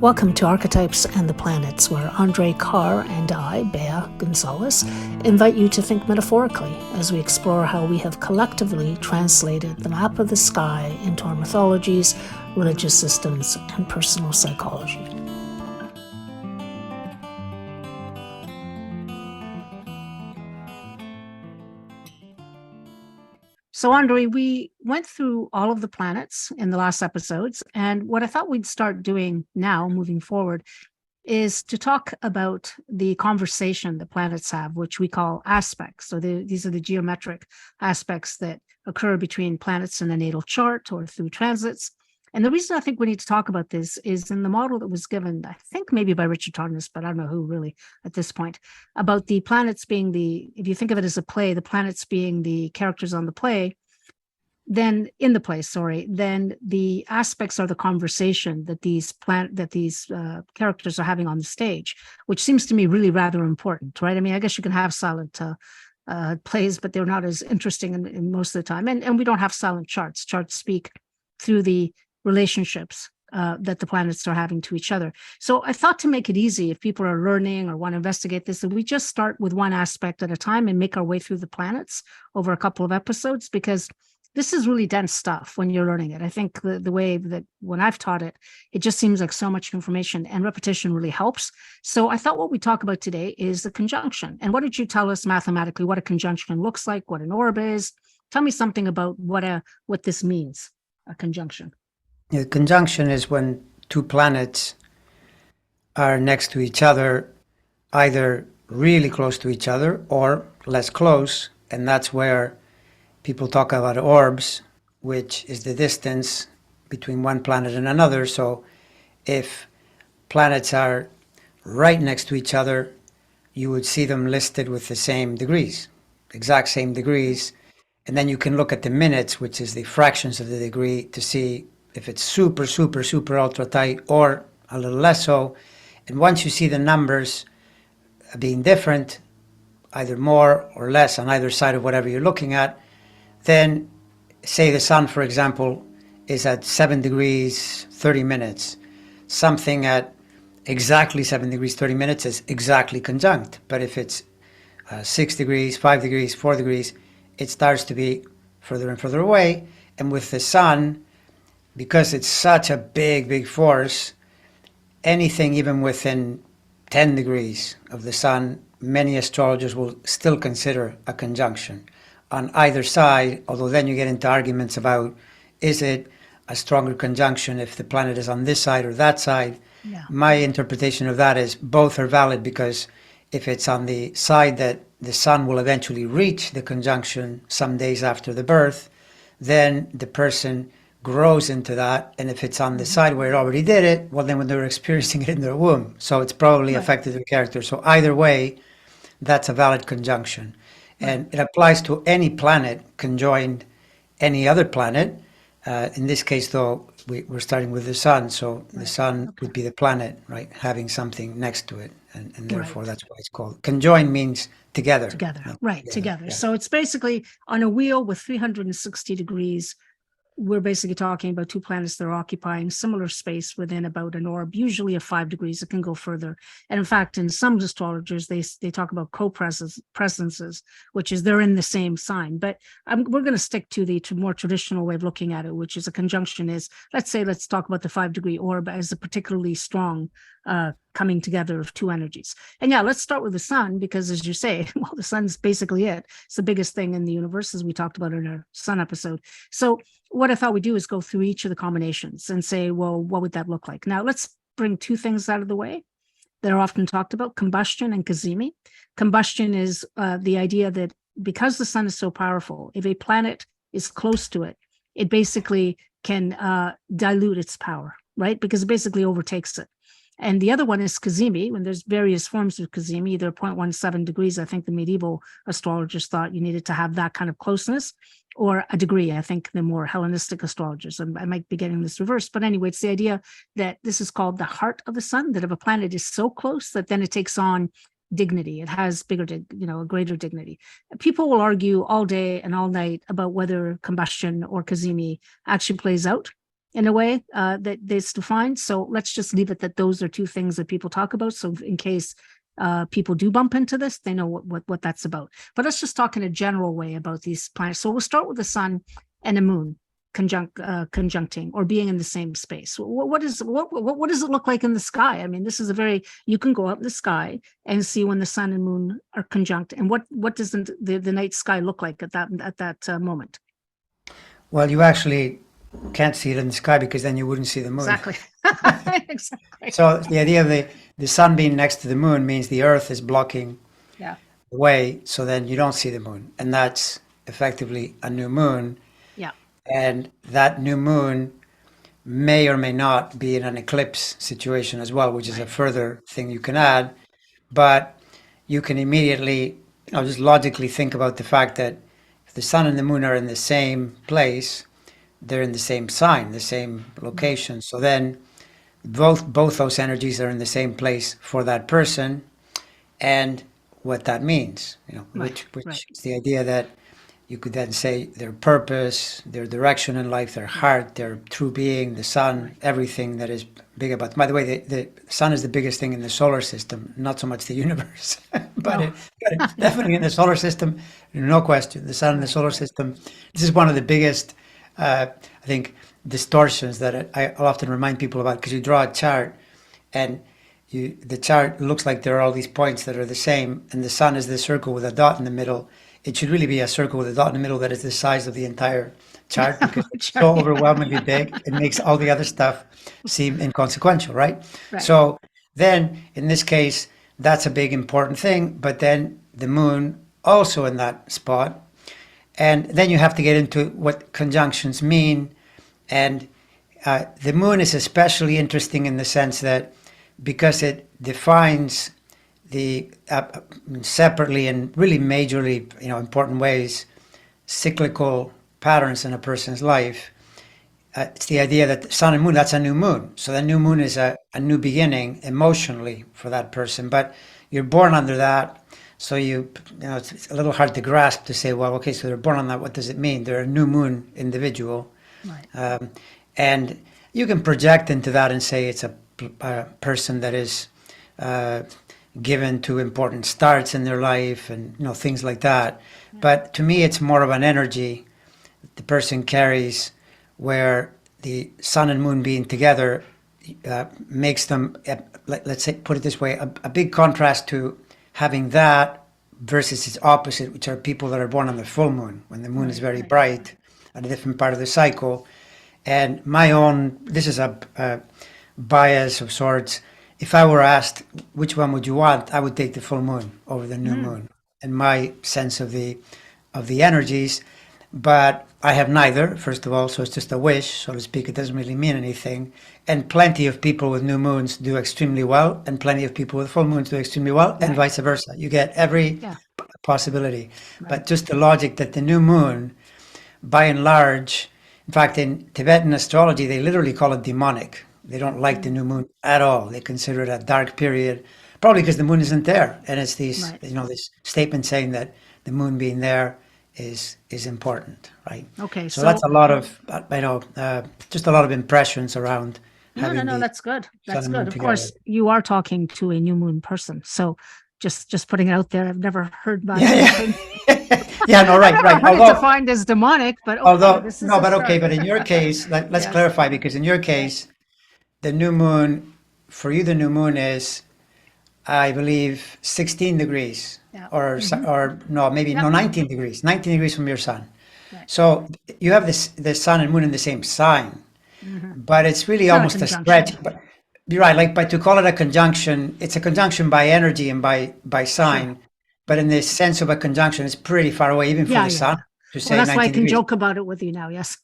Welcome to Archetypes and the Planets, where Andre Kahr and I, Bea Gonzalez, invite you to think metaphorically as we explore how we have collectively translated the map of the sky into our mythologies, religious systems, and personal psychology. So, Andre, we went through all of the planets in the last episodes, and what I thought we'd start doing now, moving forward, is to talk about the conversation the planets have, which we call aspects. So these are the geometric aspects that occur between planets in a natal chart or through transits. And the reason I think we need to talk about this is in the model that was given, I think maybe by Richard Tarnas, but I don't know who really at this point, about the planets being if you think of it as a play, the planets being the characters on the play, then the aspects are the conversation that these characters are having on the stage, which seems to me really rather important, right? I mean, I guess you can have silent plays, but they're not as interesting in most of the time. And we don't have silent charts. Charts speak through the relationships that the planets are having to each other. So I thought to make it easy, if people are learning or want to investigate this, that we just start with one aspect at a time and make our way through the planets over a couple of episodes, because this is really dense stuff when you're learning it. I think the way that when I've taught it, it just seems like so much information, and repetition really helps. So I thought what we talk about today is the conjunction. And what did you tell us mathematically what a conjunction looks like, what an orb is? Tell me something about what this means, a conjunction. Yeah, conjunction is when two planets are next to each other, either really close to each other or less close, and that's where people talk about orbs, which is the distance between one planet and another. So if planets are right next to each other, you would see them listed with the same degrees, exact same degrees. And then you can look at the minutes, which is the fractions of the degree, to see if it's super, super, super ultra tight or a little less so. And once you see the numbers being different, either more or less on either side of whatever you're looking at, then say the sun, for example, is at 7 degrees 30 minutes. Something at exactly 7 degrees 30 minutes is exactly conjunct. But if it's 6 degrees, 5 degrees, 4 degrees, it starts to be further and further away. And with the sun, because it's such a big, big force, anything even within 10 degrees of the sun, many astrologers will still consider a conjunction on either side, although then you get into arguments about, is it a stronger conjunction if the planet is on this side or that side? Yeah. My interpretation of that is both are valid, because if it's on the side that the sun will eventually reach the conjunction some days after the birth, then the person grows into that. And if it's on the side where it already did it, well, then when they're experiencing it in their womb, so it's probably affected their character. So either way, that's a valid conjunction. And it applies to any planet conjoined any other planet. In this case, though, we're starting with the sun. So the sun would be the planet, right, having something next to it. And therefore, that's why it's called. Conjoined means together. Together. Yeah. So it's basically on a wheel with 360 degrees. We're basically talking about two planets that are occupying similar space within about an orb, usually of 5 degrees. It can go further. And in fact, in some astrologers, they talk about co-presences, which is they're in the same sign. But we're going to stick to the more traditional way of looking at it, which is a conjunction is, let's talk about the 5-degree orb as a particularly strong coming together of two energies. And yeah, let's start with the sun, because as you say, well, the sun's basically it. It's the biggest thing in the universe, as we talked about in our sun episode. So what I thought we'd do is go through each of the combinations and say, well, what would that look like? Now, let's bring two things out of the way that are often talked about: combustion and cazimi. Combustion is the idea that because the sun is so powerful, if a planet is close to it, it basically can dilute its power, right? Because it basically overtakes it. And the other one is cazimi, when there's various forms of cazimi, either 0.17 degrees. I think the medieval astrologers thought you needed to have that kind of closeness, or a degree. I think the more Hellenistic astrologers, I might be getting this reversed, but anyway, it's the idea that this is called the heart of the sun, that if a planet is so close that then it takes on dignity, it has a greater dignity. People will argue all day and all night about whether combustion or cazimi actually plays out in a way that is defined. So let's just leave it that those are two things that people talk about. So in case people do bump into this, they know what that's about. But let's just talk in a general way about these planets. So we'll start with the sun and the moon conjuncting or being in the same space. What does it look like in the sky? I mean, this is you can go up in the sky and see when the sun and moon are conjunct. And what does the night sky look like at that moment? Well, you actually can't see it in the sky because then you wouldn't see the moon. Exactly. Exactly. So the idea of the sun being next to the moon means the earth is blocking Yeah. the way, so then you don't see the moon. And that's effectively a new moon. Yeah. And that new moon may or may not be in an eclipse situation as well, which is a further thing you can add. But you can immediately, just logically think about the fact that if the sun and the moon are in the same place, they're in the same sign, the same location. So then both those energies are in the same place for that person, and what that means, which is the idea that you could then say their purpose, their direction in life, their heart, their true being, the sun, everything that is big about. By the way, the sun is the biggest thing in the solar system, not so much the universe, but it's definitely in the solar system, no question. The sun in the solar system. This is one of the biggest, I think, distortions that I'll often remind people about, because you draw a chart and the chart looks like there are all these points that are the same, and the sun is the circle with a dot in the middle. It should really be a circle with a dot in the middle that is the size of the entire chart, because it's so overwhelmingly big, it makes all the other stuff seem inconsequential, right? So then, in this case, that's a big important thing, but then the moon also in that spot. And then you have to get into what conjunctions mean. And the moon is especially interesting in the sense that because it defines the separately and really majorly, important ways, cyclical patterns in a person's life. It's the idea that the sun and moon, that's a new moon. So the new moon is a new beginning emotionally for that person. But you're born under that. So it's a little hard to grasp to say, well, okay, so they're born on that. What does it mean? They're a new moon individual. Right. And you can project into that and say it's a person that is given to important starts in their life and things like that. Yeah. But to me, it's more of an energy the person carries, where the sun and moon being together makes them, let's say, put it this way, a big contrast to having that versus its opposite, which are people that are born on the full moon, when the moon is very bright at a different part of the cycle. And this is a bias of sorts. If I were asked which one would you want, I would take the full moon over the new moon, in my sense of the energies. But I have neither, first of all, so it's just a wish, so to speak. It doesn't really mean anything. And plenty of people with new moons do extremely well, and plenty of people with full moons do extremely well, and vice versa. You get every possibility. Right. But just the logic that the new moon, by and large, in fact, in Tibetan astrology, they literally call it demonic. They don't like the new moon at all. They consider it a dark period, probably because the moon isn't there. And it's these, this statement saying that the moon being there is important, right? Okay. So that's a lot of, just a lot of impressions around. No, that's good. That's good. Of course, you are talking to a new moon person. So just putting it out there, I've never heard about it. Yeah, no, right. Although defined as demonic, but okay, but in your case, let's clarify, because in your case, the new moon, for you, the new moon is, I believe, 16 degrees, or no, maybe 19 degrees, 19 degrees from your sun. Right. So you have the sun and moon in the same sign, but it's really almost a stretch. But you're right, but to call it a conjunction, it's a conjunction by energy and by sign. Sure. But in the sense of a conjunction, it's pretty far away, even from the sun. To say that's why I can degrees. Joke about it with you now. Yes.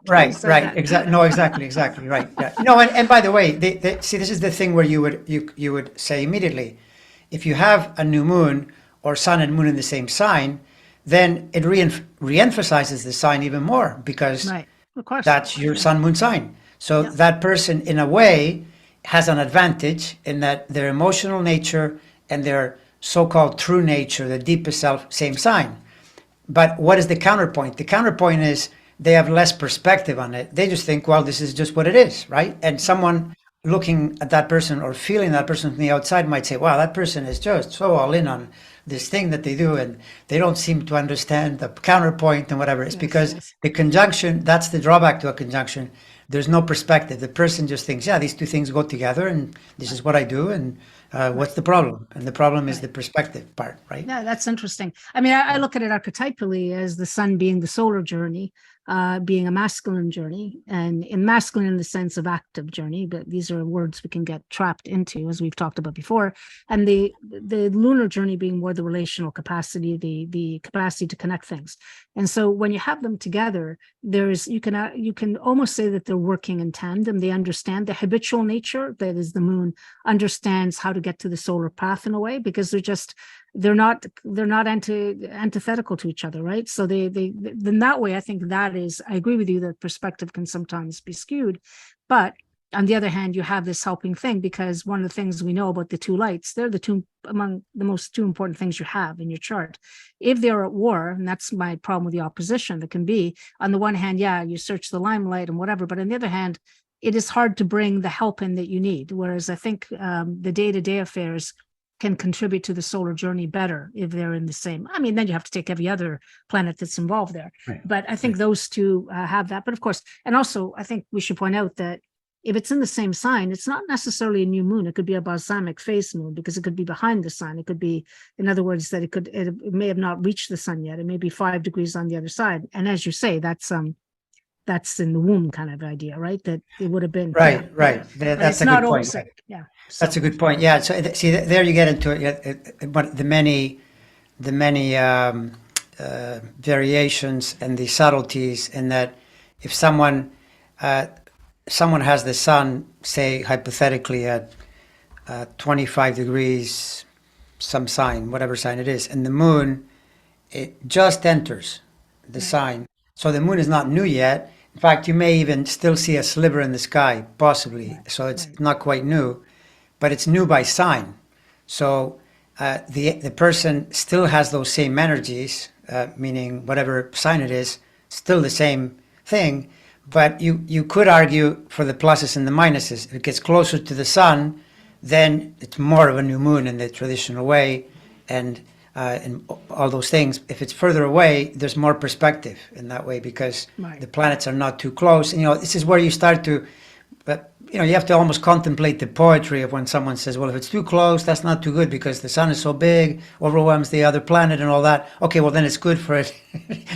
Right. Exactly. No, exactly. Right. Yeah. No, and by the way, see, this is the thing where you would say immediately, if you have a new moon or sun and moon in the same sign, then it re-emphasizes the sign even more, because of course, that's your sun moon sign. So that person, in a way, has an advantage in that their emotional nature and their so-called true nature, the deepest self, same sign. But what is the counterpoint? The counterpoint is they have less perspective on it. They just think, well, this is just what it is, right? And someone looking at that person or feeling that person from the outside might say, wow, that person is just so all in on this thing that they do, and they don't seem to understand the counterpoint and whatever. It's Yes, because yes. the conjunction, that's the drawback to a conjunction. There's no perspective. The person just thinks, yeah, these two things go together, and this is what I do, and what's Right, the problem? And the problem is right. the perspective part, right? Yeah, that's interesting. I mean, I look at it archetypally as the sun being the solar journey, being a masculine journey, and in masculine in the sense of active journey, but these are words we can get trapped into, as we've talked about before. And the lunar journey being more the relational capacity, the capacity to connect things. And so when you have them together, there's you can almost say that they're working in tandem. They understand the habitual nature, that is the moon, understands how to get to the solar path in a way, because they're not antithetical to each other, right? So they in that way, I think that is, I agree with you that perspective can sometimes be skewed, but on the other hand, you have this helping thing, because one of the things we know about the two lights, they're the two among the most two important things you have in your chart. If they're at war, and that's my problem with the opposition, that can be, on the one hand, yeah, you search the limelight and whatever, but on the other hand, it is hard to bring the help in that you need. Whereas I think the day-to-day affairs can contribute to the solar journey better if they're in the same. I mean, then you have to take every other planet that's involved there. Right. But I think those two have that. But of course, and also I think we should point out that if it's in the same sign, it's not necessarily a new moon. It could be a balsamic phase moon, because it could be behind the sun. It could be, in other words, that it may have not reached the sun yet. It may be 5 degrees on the other side. And as you say, that's in the womb kind of idea, right? That it would have been, Right, yeah, right. but That's it's a not good point. opposite. Yeah. That's So a good point. Yeah. So see, there you get into it. But the many variations and the subtleties in that, if someone has the sun, say hypothetically at 25 degrees, some sign, whatever sign it is, and the moon, it just enters the right, sign. So the moon is not new yet. In fact, you may even still see a sliver in the sky, possibly. right, So it's right, not quite new, but it's new by sign. So the person still has those same energies, meaning whatever sign it is, still the same thing. But you could argue for the pluses and the minuses. If it gets closer to the sun, then it's more of a new moon in the traditional way, and all those things. If it's further away, there's more perspective in that way, because right. the planets are not too close. And this is where you start to, but you have to almost contemplate the poetry of when someone says, well, if it's too close, that's not too good, because the sun is so big, overwhelms the other planet and all that. Okay, well, then it's good for it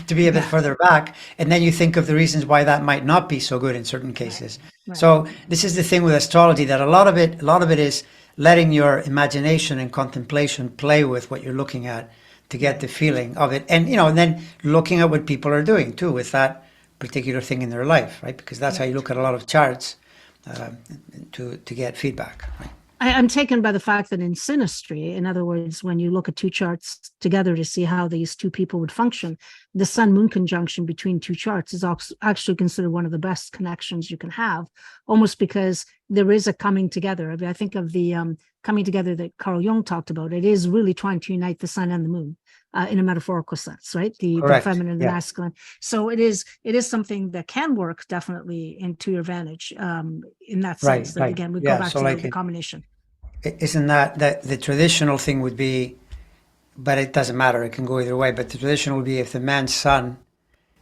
to be a bit further back. And then you think of the reasons why that might not be so good in certain cases. Right. So this is the thing with astrology, that a lot of it is letting your imagination and contemplation play with what you're looking at to get the feeling of it. And then looking at what people are doing too with that particular thing in their life, right? Because that's how you Right. look at a lot of charts, uh, to get feedback, right? I'm taken by the fact that in synastry, in other words, when you look at two charts together to see how these two people would function, the sun moon conjunction between two charts is actually considered one of the best connections you can have, almost because there is a coming together. I mean, I think of the coming together that Carl Jung talked about. It is really trying to unite the sun and the moon. In a metaphorical sense, right? The Correct. feminine and the Yeah. masculine. So it is something that can work definitely into your advantage, in that Right. sense. That Right. again, we go Yeah. back So to like, the combination. isn't that the traditional thing would be, but it doesn't matter. It can go either way. But the traditional would be, if the man's sun,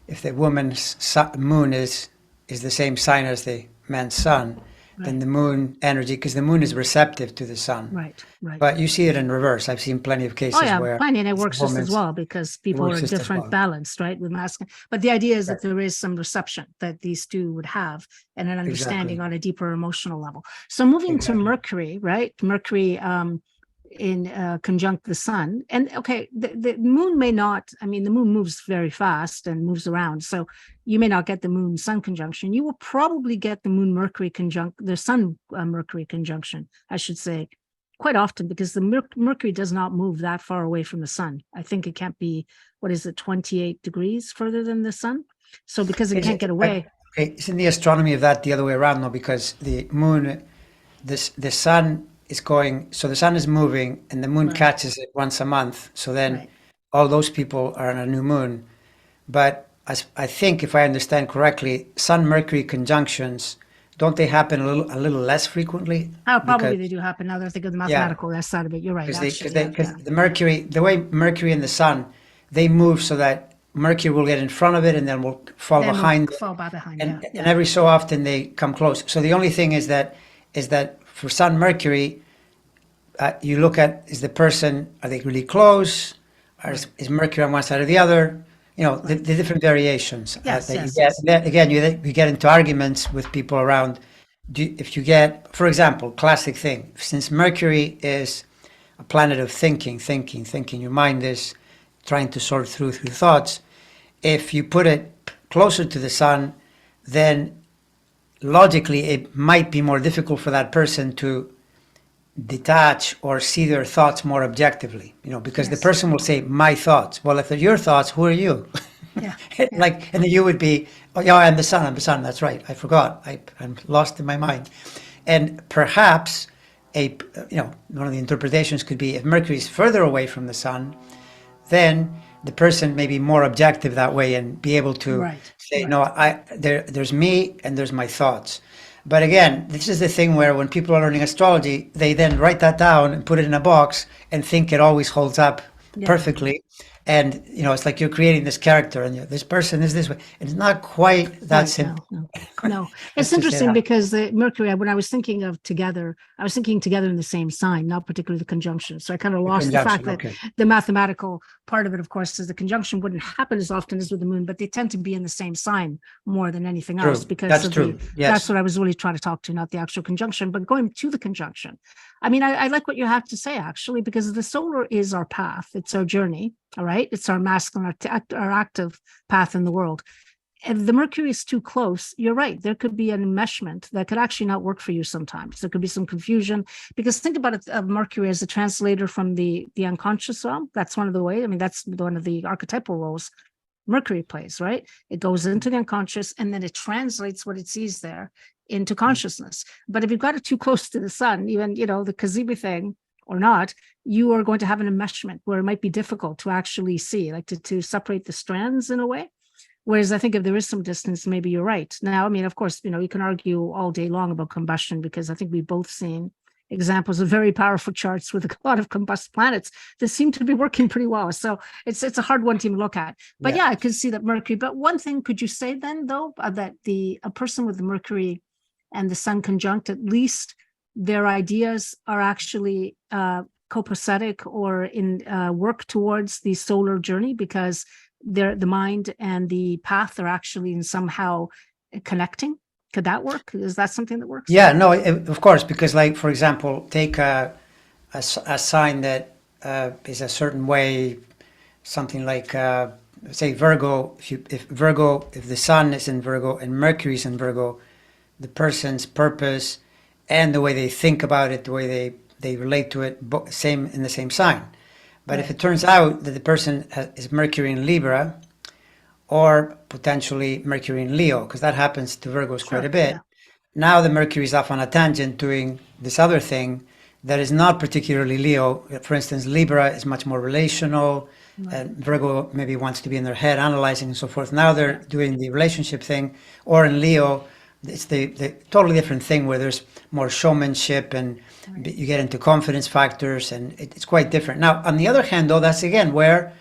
if the woman's moon is the same sign as the man's sun, then Right, the moon energy, because the moon is receptive to the sun. right, right. But you see it in reverse. I've seen plenty of Oh cases yeah, where plenty, and it it's works the just as woman's, well, because it people works are just as different well. balanced, right, with masculine. But the idea is Right. that there is some reception that these two would have, and an understanding Exactly. on a deeper emotional level. So moving to Exactly. Mercury, right? Mercury in conjunct the sun, and okay, the moon may not. I mean, the moon moves very fast and moves around, so you may not get the moon sun conjunction. You will probably get the moon Mercury conjunct, the sun Mercury conjunction, I should say, quite often, because the Mercury does not move that far away from the sun. I think it can't be, what is it, 28 degrees further than the sun. So because it Is can't it, get away, okay, isn't the astronomy of that the other way around though? Because the moon, the sun is going, so the sun is moving and the moon right, catches it once a month. So then right, all those people are on a new moon. But as I think, if I understand correctly, Sun-Mercury conjunctions, don't they happen a little less frequently? Oh, Because probably they do happen now that I think of the yeah, mathematical side of it. You're right, because actually. Yeah, yeah. the Mercury, the way Mercury and the Sun, they move so that Mercury will get in front of it and then will fall Then we'll behind it, fall back behind. Yeah, and yeah. every so often they come close. So the only thing is that for Sun Mercury, you look at, is the person, are they really close? Or Right. is Mercury on one side or the other? You know, Right. the different variations Yes, that you yes, get. yes. Then again, you get into arguments with people around. If you get, for example, classic thing, since Mercury is a planet of thinking, your mind is trying to sort through thoughts. If you put it closer to the sun, then logically it might be more difficult for that person to detach or see their thoughts more objectively, you know, because the Yes. person will say my thoughts. Well, if they're your thoughts, who are you? Yeah. Yeah. Like, and then you would be, oh yeah, I'm the sun, that's right, I forgot, I'm lost in my mind. And perhaps one of the interpretations could be, if Mercury is further away from the sun, then the person may be more objective that way and be able to Right. say, no, Right. there's me and there's my thoughts. But again, this is the thing where when people are learning astrology, they then write that down and put it in a box and think it always holds up Yeah. perfectly. And it's like you're creating this character, and this person is this way. It's not quite that Right. simple. No, no, no. Let's It's just say interesting that. because the Mercury, when I was thinking of together, I was thinking together in the same sign, not particularly the conjunction. So I kind of The lost the fact conjunction, that okay. the mathematical part of it, of course, is the conjunction wouldn't happen as often as with the moon, but they tend to be in the same sign more than anything else True. because That's of the, true. that's Yes. what I was really trying to talk to, not the actual conjunction, but going to the conjunction. I mean, I like what you have to say, actually, because the solar is our path. It's our journey. All right. It's our masculine, our active path in the world. If the Mercury is too close, you're right. There could be an enmeshment that could actually not work for you sometimes. There could be some confusion because think about it, of Mercury as a translator from the unconscious realm. That's one of the ways. I mean, that's one of the archetypal roles Mercury plays, right? It goes into the unconscious and then it translates what it sees there into consciousness. But if you've got it too close to the sun, even, the Kazibi thing or not, you are going to have an enmeshment where it might be difficult to actually see, like to separate the strands in a way. Whereas I think if there is some distance, maybe you're right. Now, I mean, of course, you can argue all day long about combustion because I think we've both seen examples of very powerful charts with a lot of combust planets that seem to be working pretty well. So it's a hard one to even look at. But yeah, I could see that Mercury. But one thing, could you say then, though, that a person with the Mercury and the Sun conjunct, at least their ideas are actually copacetic or in work towards the solar journey because the mind and the path are actually in somehow connecting? Could that work? Is that something that works? Yeah, no, of course, because like, for example, take a sign that is a certain way, something like, say Virgo, if the sun is in Virgo and Mercury is in Virgo, the person's purpose and the way they think about it, the way they relate to it, same in the same sign. But if Right. it turns out that the person is Mercury in Libra, or potentially Mercury in Leo, because that happens to Virgos quite a bit. Yeah. Now the Mercury is off on a tangent doing this other thing that is not particularly Leo. For instance, Libra is much more relational, and Virgo maybe wants to be in their head analyzing and so forth. Now they're doing the relationship thing, or in Leo, it's the totally different thing where there's more showmanship and you get into confidence factors, and it's quite different. Now, on the other hand, though, that's again where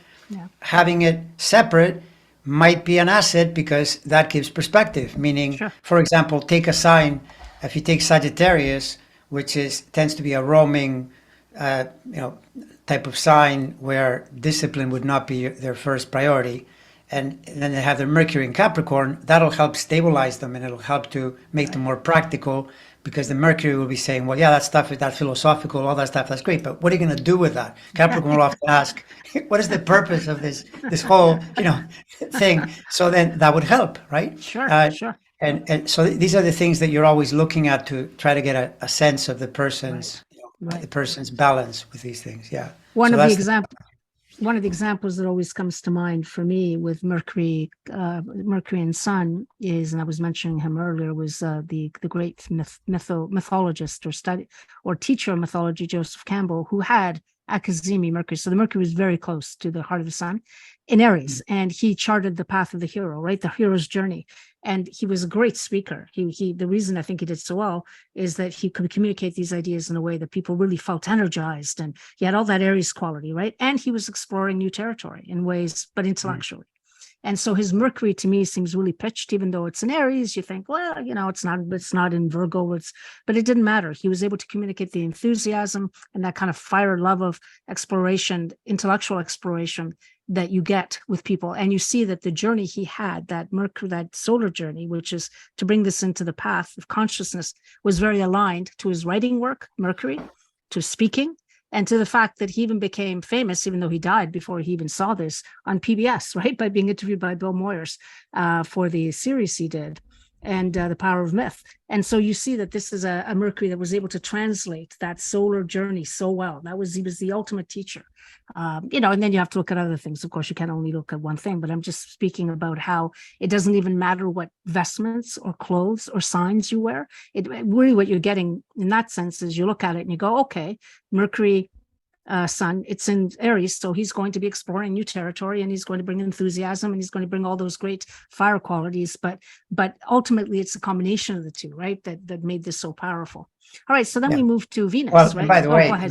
having it separate might be an asset because that gives perspective. Meaning, for example, take a sign. If you take Sagittarius, which tends to be a roaming, type of sign where discipline would not be their first priority, and then they have their Mercury in Capricorn, that'll help stabilize them and it'll help to make them more practical because the Mercury will be saying, well, yeah, that stuff, that philosophical, all that stuff, that's great, but what are you going to do with that? Capricorn will often ask, what is the purpose of this whole, thing? So then that would help, right? Sure. And so these are the things that you're always looking at to try to get a sense of the person's, the person's balance with these things. Yeah. One of the examples that always comes to mind for me with Mercury and Sun is, and I was mentioning him earlier, was the great mythologist or teacher of mythology, Joseph Campbell, who had Akazemi Mercury. So the Mercury was very close to the heart of the sun in Aries, and he charted the path of the hero, right? The hero's journey. And he was a great speaker. The reason I think he did so well is that he could communicate these ideas in a way that people really felt energized, and he had all that Aries quality, right? And he was exploring new territory in ways, but intellectually. And so his Mercury to me seems really pitched, even though it's in Aries. You think, well, it's not in Virgo. But it didn't matter. He was able to communicate the enthusiasm and that kind of fire love of exploration, intellectual exploration that you get with people. And you see that the journey he had, that Mercury, that solar journey, which is to bring this into the path of consciousness, was very aligned to his writing work, Mercury, to speaking, and to the fact that he even became famous, even though he died before he even saw this, on PBS, right? By being interviewed by Bill Moyers for the series he did, and The Power of Myth. And so you see that this is a Mercury that was able to translate that solar journey so well. He was the ultimate teacher. And then you have to look at other things. Of course, you can't only look at one thing, but I'm just speaking about how it doesn't even matter what vestments or clothes or signs you wear. Really what you're getting in that sense is you look at it and you go, okay, Mercury, sun, it's in Aries, so he's going to be exploring new territory, and he's going to bring enthusiasm, and he's going to bring all those great fire qualities. But ultimately, it's a combination of the two, right? That made this so powerful. All right, so then we move to Venus. Well, right? and by the way, go ahead,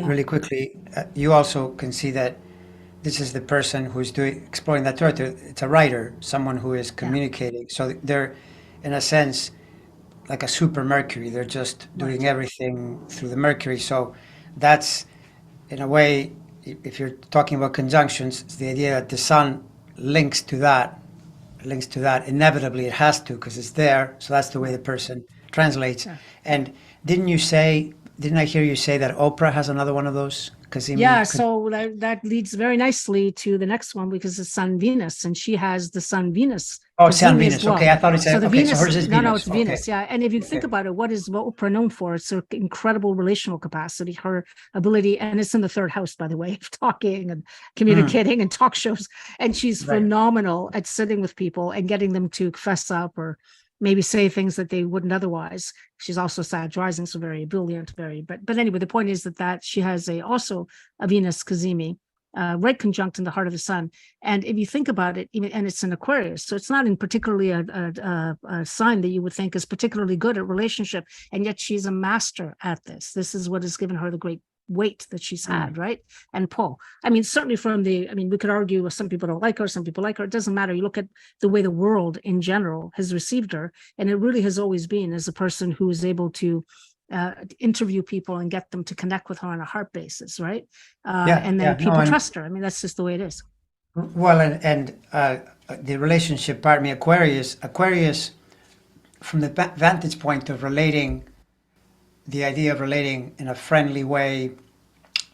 really quickly, you also can see that this is the person who's exploring that territory. It's a writer, someone who is communicating. So they're, in a sense, like a super Mercury. They're just doing everything through the Mercury. So that's, in a way, if you're talking about conjunctions, it's the idea that the sun links to that. Inevitably, it has to, because it's there. So that's the way the person translates. Yeah. And didn't I hear you say that Oprah has another one of those? So that leads very nicely to the next one, because it's Sun Venus, and she has the Sun Venus. Oh, Sun Venus. Well. Okay, I thought it said. So Venus. So hers is Venus. No, it's Venus. Yeah, and if you think about it, what is Oprah known for? It's her incredible relational capacity, her ability, and it's in the third house, by the way, of talking and communicating and talk shows. And she's phenomenal at sitting with people and getting them to fess up or maybe say things that they wouldn't otherwise. She's also Sag rising, so very ebullient, but anyway, the point is that she has also a Venus Cazimi, right conjunct in the heart of the sun. And if you think about it, and it's in Aquarius, so it's not in particularly a sign that you would think is particularly good at relationship, and yet she's a master at this. This is what has given her the great weight that she's had, right? And pull. Certainly we could argue some people don't like her, some people like her. It doesn't matter. You look at the way the world in general has received her, and it really has always been as a person who is able to interview people and get them to connect with her on a heart basis, right? And then people trust her. That's just the way it is. Well, and the relationship part, Aquarius, from the vantage point of the idea of relating in a friendly way,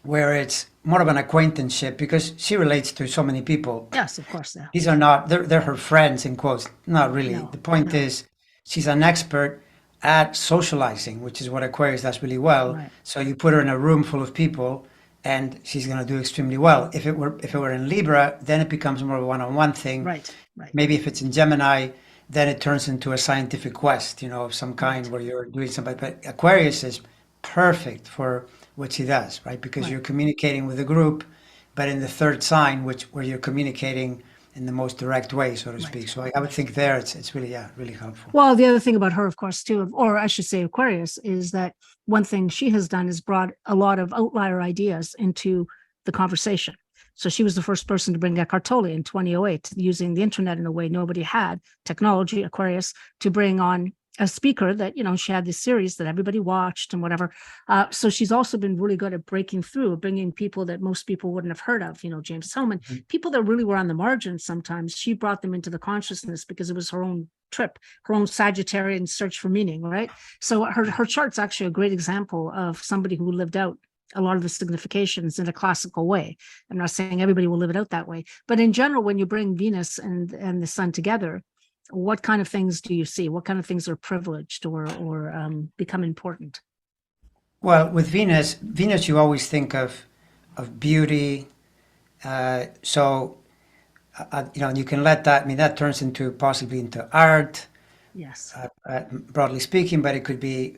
where it's more of an acquaintanceship, because she relates to so many people. Yes, of course. Yeah. These are not, they're her friends, in quotes. Not really. No, the point is, she's an expert at socializing, which is what Aquarius does really well. Right. So you put her in a room full of people, and she's going to do extremely well. If it were in Libra, then it becomes more of a one-on-one thing. Right. Maybe if it's in Gemini, then it turns into a scientific quest, of some kind, where you're doing something. But Aquarius is perfect for what she does, right? Because you're communicating with a group, but in the third sign, where you're communicating in the most direct way, so to speak. So I would think there it's really, really helpful. Well, the other thing about her, of course, too, or I should say Aquarius, is that one thing she has done is brought a lot of outlier ideas into the conversation. So she was the first person to bring Eckhart Tolle in 2008, using the internet in a way nobody had, technology, Aquarius, to bring on a speaker that, she had this series that everybody watched and whatever. So she's also been really good at breaking through, bringing people that most people wouldn't have heard of, James Hillman, people that really were on the margins sometimes. She brought them into the consciousness because it was her own trip, her own Sagittarian search for meaning, right? So her chart's actually a great example of somebody who lived out a lot of the significations in a classical way. I'm not saying everybody will live it out that way, but in general, when you bring Venus and the sun together, what kind of things do you see? What kind of things are privileged or become important? Well, with Venus, you always think of beauty. So you can let that. That turns into possibly into art, Yes. broadly speaking, but it could be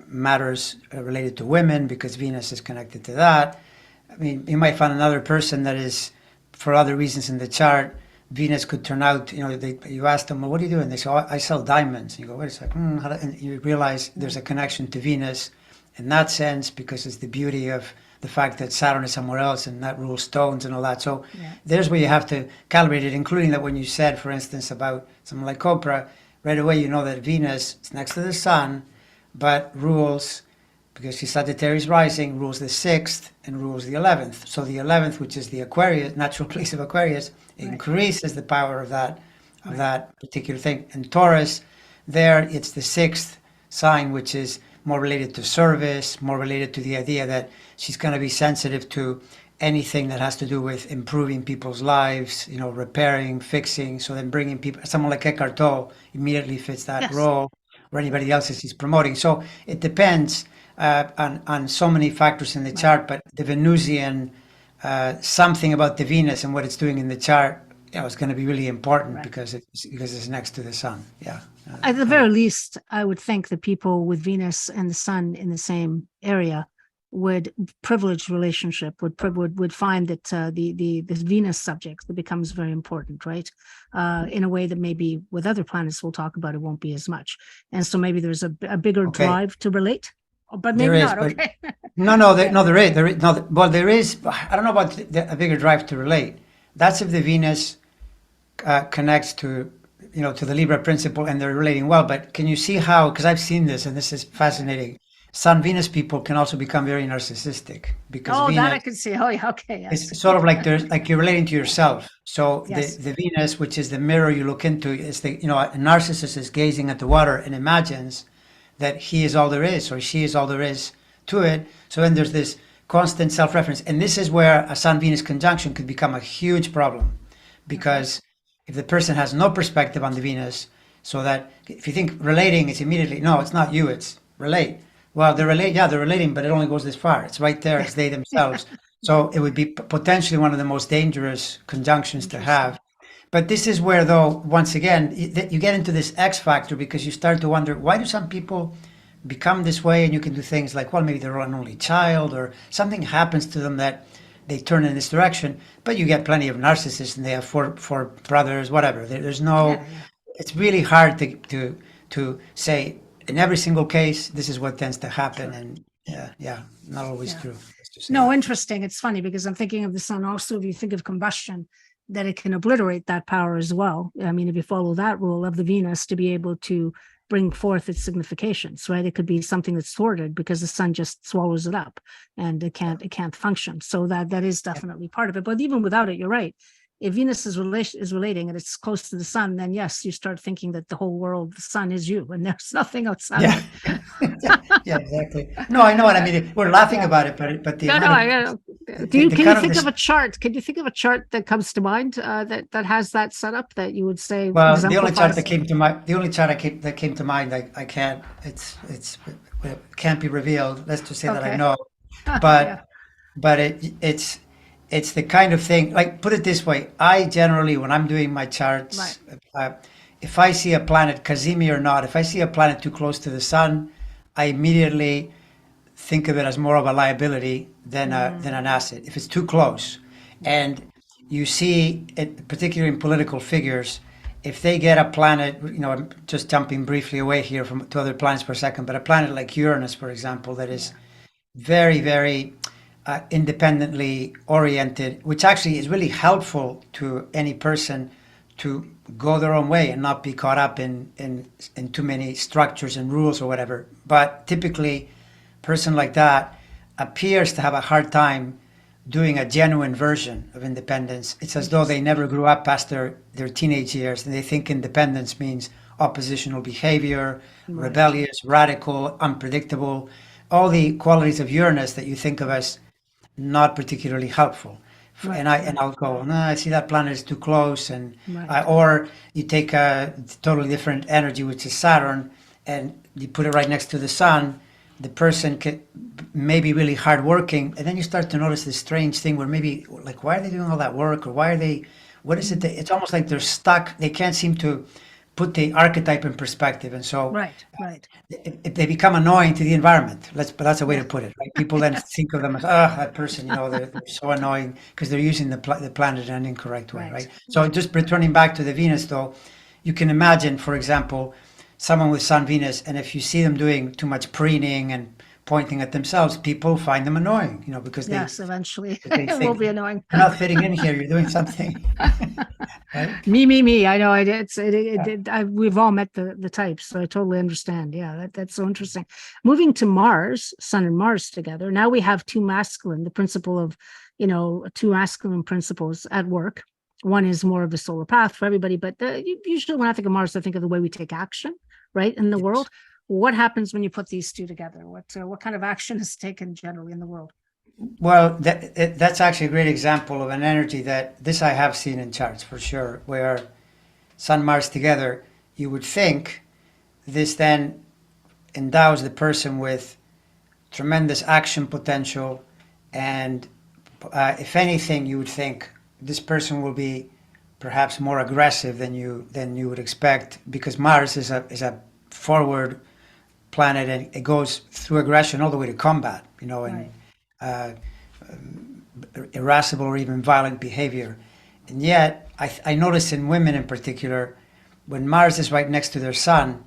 matters related to women because Venus is connected to that. I mean, you might find another person that is, for other reasons in the chart, Venus could turn out, you ask them, well, what do you do? And they say, oh, I sell diamonds. And you go, wait a second. And you realize there's a connection to Venus in that sense because it's the beauty of the fact that Saturn is somewhere else and that rules stones and all that. So there's where you have to calibrate it, including that when you said, for instance, about someone like Oprah, right away you know that Venus is next to the Sun, but rules, because she's Sagittarius rising, rules the 6th and rules the 11th. So the 11th, which is the Aquarius, natural place of Aquarius, increases the power of that particular thing. And Taurus, there it's the 6th sign, which is more related to service, more related to the idea that she's going to be sensitive to anything that has to do with improving people's lives, repairing, fixing. So then bringing people, someone like Eckhart Tolle immediately fits that role, or anybody else that he's promoting. So it depends on so many factors in the chart, but the Venusian, something about the Venus and what it's doing in the chart, is going to be really important because it's next to the Sun. Yeah. At the very least, I would think that people with Venus and the Sun in the same area would privileged relationship would find that this Venus subject that becomes very important, right? In a way that maybe with other planets we'll talk about it won't be as much, and so maybe there's a bigger drive to relate, but maybe not. Okay. There is. Well, there is. I don't know about a bigger drive to relate. That's if the Venus connects to to the Libra principle and they're relating well. But can you see how? Because I've seen this, and this is fascinating. Sun Venus people can also become very narcissistic because Venus, that I can see. Oh, yeah, okay. Yes. It's sort of like you're relating to yourself. So the Venus, which is the mirror you look into, is a narcissist is gazing at the water and imagines that he is all there is or she is all there is to it. So then there's this constant self-reference, and this is where a Sun Venus conjunction could become a huge problem, because if the person has no perspective on the Venus, so that if you think relating, it's immediately no, it's not you, it's relate. Well, they're relating, but it only goes this far. It's right there. It's they themselves. So it would be potentially one of the most dangerous conjunctions to have. But this is where, though, once again, you get into this X factor because you start to wonder, why do some people become this way? And you can do things like, well, maybe they're an only child or something happens to them that they turn in this direction. But you get plenty of narcissists and they have four brothers, whatever. There's no, it's really hard to say, in every single case, this is what tends to happen. And not always true. No, interesting. It's funny because I'm thinking of the Sun also, if you think of combustion, that it can obliterate that power as well. I mean, if you follow that rule of the Venus to be able to bring forth its significations, right? It could be something that's thwarted because the Sun just swallows it up and it can't function. So that is definitely part of it. But even without it, you're right. If Venus is relating and it's close to the Sun, then yes, you start thinking that the whole world, the Sun is you, and there's nothing outside. Yeah, exactly. No, I know what I mean. We're laughing about it, but the can you think of a chart? Can you think of a chart that comes to mind that has that setup that you would say? Well, the only chart that came to mind, that came to mind, I can't. It can't be revealed. Let's just say that I know, but it's the kind of thing, like, put it this way, I generally, when I'm doing my charts, if I see a planet, Kazimi or not, if I see a planet too close to the Sun, I immediately think of it as more of a liability than an asset, if it's too close. And you see it, particularly in political figures, if they get a planet, I'm just jumping briefly away here to other planets for a second, but a planet like Uranus, for example, that is very, very independently oriented, which actually is really helpful to any person to go their own way and not be caught up in too many structures and rules or whatever. But typically, a person like that appears to have a hard time doing a genuine version of independence. It's as though they never grew up past their teenage years, and they think independence means oppositional behavior, rebellious, radical, unpredictable, all the qualities of Uranus that you think of as not particularly helpful. And I'll go, no, I see that planet is too close, and or you take a totally different energy, which is Saturn, and you put it right next to the Sun. The person may be really hardworking, and then you start to notice this strange thing where maybe, like, why are they doing all that work, or what is it? It's almost like they're stuck. They can't seem to put the archetype in perspective. And so Right. if they become annoying to the environment, but that's a way Yeah. to put it, right? People then think of them as, that person, they're so annoying because they're using the planet in an incorrect way, Right. right? So just returning back to the Venus, though, you can imagine, for example, someone with Sun Venus, and if you see them doing too much preening and pointing at themselves, people find them annoying, because Yes, eventually they it will think be annoying. you're not fitting in here, you're doing something, right? Me. I know Yeah. we've all met the types, so I totally understand. Yeah, that's so interesting. Moving to Mars, Sun and Mars together. Now we have two masculine, the principle of, two masculine principles at work. One is more of the solar path for everybody, but usually when I think of Mars, I think of the way we take action, right, in the Yes. world. What happens when you put these two together? What kind of action is taken generally in the world? Well, that's actually a great example of an energy that this I have seen in charts for sure, where Sun Mars together, you would think this then endows the person with tremendous action potential, and if anything, you would think this person will be perhaps more aggressive than you would expect, because Mars is a forward planet, and it goes through aggression all the way to combat, and Right. uh, irascible or even violent behavior. And yet, I notice in women in particular, when Mars is right next to their Sun,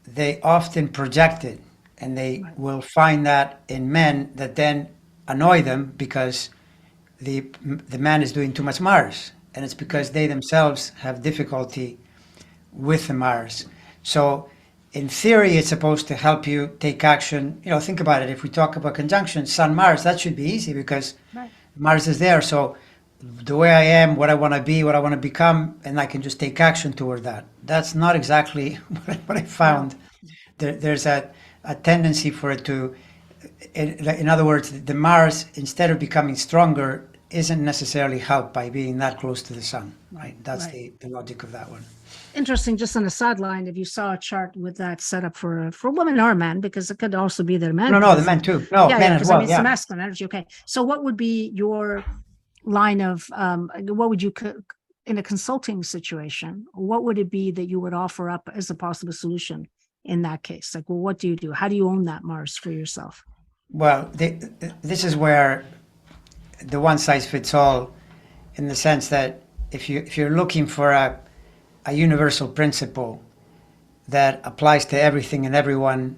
they often project it, and they Right. will find that in men that then annoy them because the man is doing too much Mars, and it's because they themselves have difficulty with the Mars. So, in theory, it's supposed to help you take action. Think about it. If we talk about conjunction Sun Mars, that should be easy because Right. Mars is there. So, the way I am, what I want to be, what I want to become, and I can just take action toward that. That's not exactly what I No. found. There's a tendency for it to, in other words, the Mars, instead of becoming stronger, isn't necessarily helped by being that close to the Sun. Right? That's Right. the logic of that one. Interesting. Just on the sideline, if you saw a chart with that set up for women or men, because it could also be their men, No, the because men too. No, yeah, men as because I well. mean it's the Yeah. masculine energy. Okay, so what would be your line of what would you in a consulting situation? What would it be that you would offer up as a possible solution in that case? Like, well, what do you do? How do you own that Mars for yourself? Well, this is where the one size fits all, in the sense that if you're looking for a universal principle that applies to everything and everyone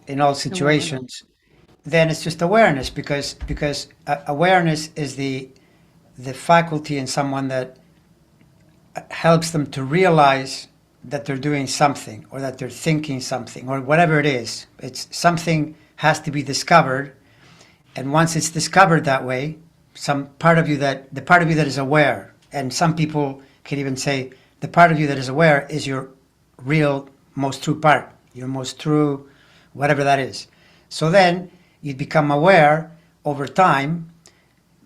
in all The woman. situations, then it's just awareness, because awareness is the faculty in someone that helps them to realize that they're doing something, or that they're thinking something, or whatever it is. It's something has to be discovered, and once it's discovered that way, the part of you that is aware, and some people can even say the part of you that is aware is your real most true part, your most true whatever that is. So then you become aware over time,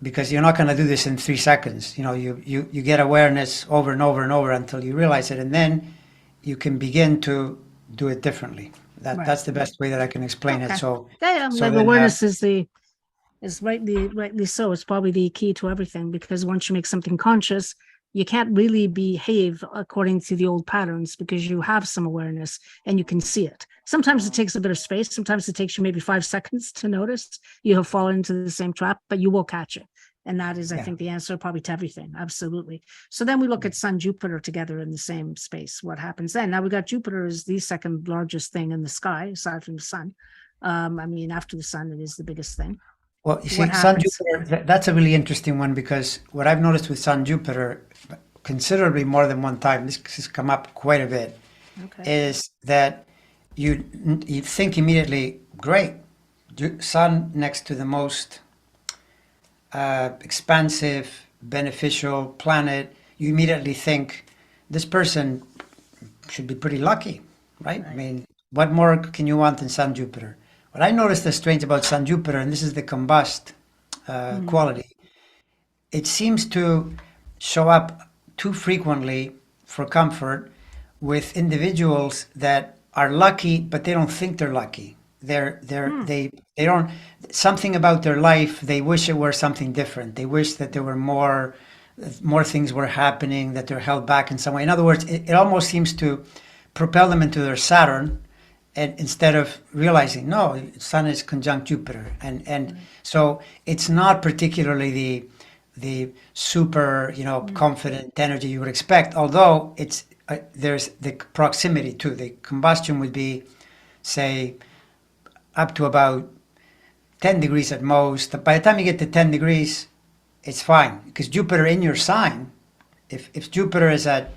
because you're not going to do this in 3 seconds. You get awareness over and over and over until you realize it, and then you can begin to do it differently. Right. That's the best way that I can explain it. Okay. So Yeah, so like then awareness is rightly so. It's probably the key to everything, because once you make something conscious, you can't really behave according to the old patterns, because you have some awareness and you can see it. Sometimes it takes a bit of space. Sometimes it takes you maybe 5 seconds to notice you have fallen into the same trap, but you will catch it. And that is, I yeah. think, the answer probably to everything. Absolutely. So then we look at Sun, Jupiter together in the same space. What happens then? Now we got Jupiter is the second largest thing in the sky, aside from the sun. I mean, after the sun, it is the biggest thing. Well, you What see, Sun happens? Jupiter, that's a really interesting one, because what I've noticed with Sun Jupiter, considerably more than one time, this has come up quite a bit, Okay. is that you think immediately, great, Sun next to the most expansive, beneficial planet, you immediately think this person should be pretty lucky, right? I Right. mean, what more can you want than Sun Jupiter? What I noticed is strange about Sun Jupiter, and this is the combust quality, it seems to show up too frequently for comfort with individuals that are lucky, but they don't think they're lucky. They don't, something about their life, they wish it were something different. They wish that they were more more things were happening, that they're held back in some way. In other words, it almost seems to propel them into their Saturn, and instead of realizing, no, Sun is conjunct Jupiter, and so it's not particularly the super, confident energy you would expect. Although there's the proximity to the combustion would be, say, up to about 10 degrees at most. By the time you get to 10 degrees, it's fine, because Jupiter in your sign, if Jupiter is at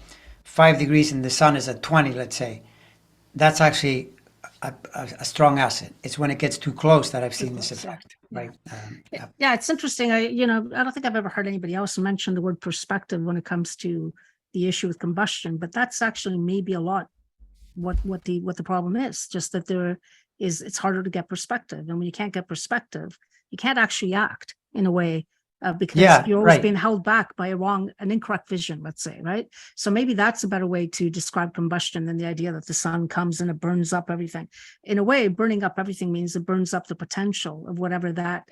5 degrees and the Sun is at 20, let's say, that's actually a strong asset. It's when it gets too close that I've seen this effect, right? Yeah, it's interesting. I don't think I've ever heard anybody else mention the word perspective when it comes to the issue with combustion, but that's actually maybe a lot what the problem is. Just that it's harder to get perspective, and when you can't get perspective, you can't actually act in a way. Because you're always being held back by an incorrect vision, let's say, right? So maybe that's a better way to describe combustion than the idea that the sun comes and it burns up everything. In a way, burning up everything means it burns up the potential of whatever that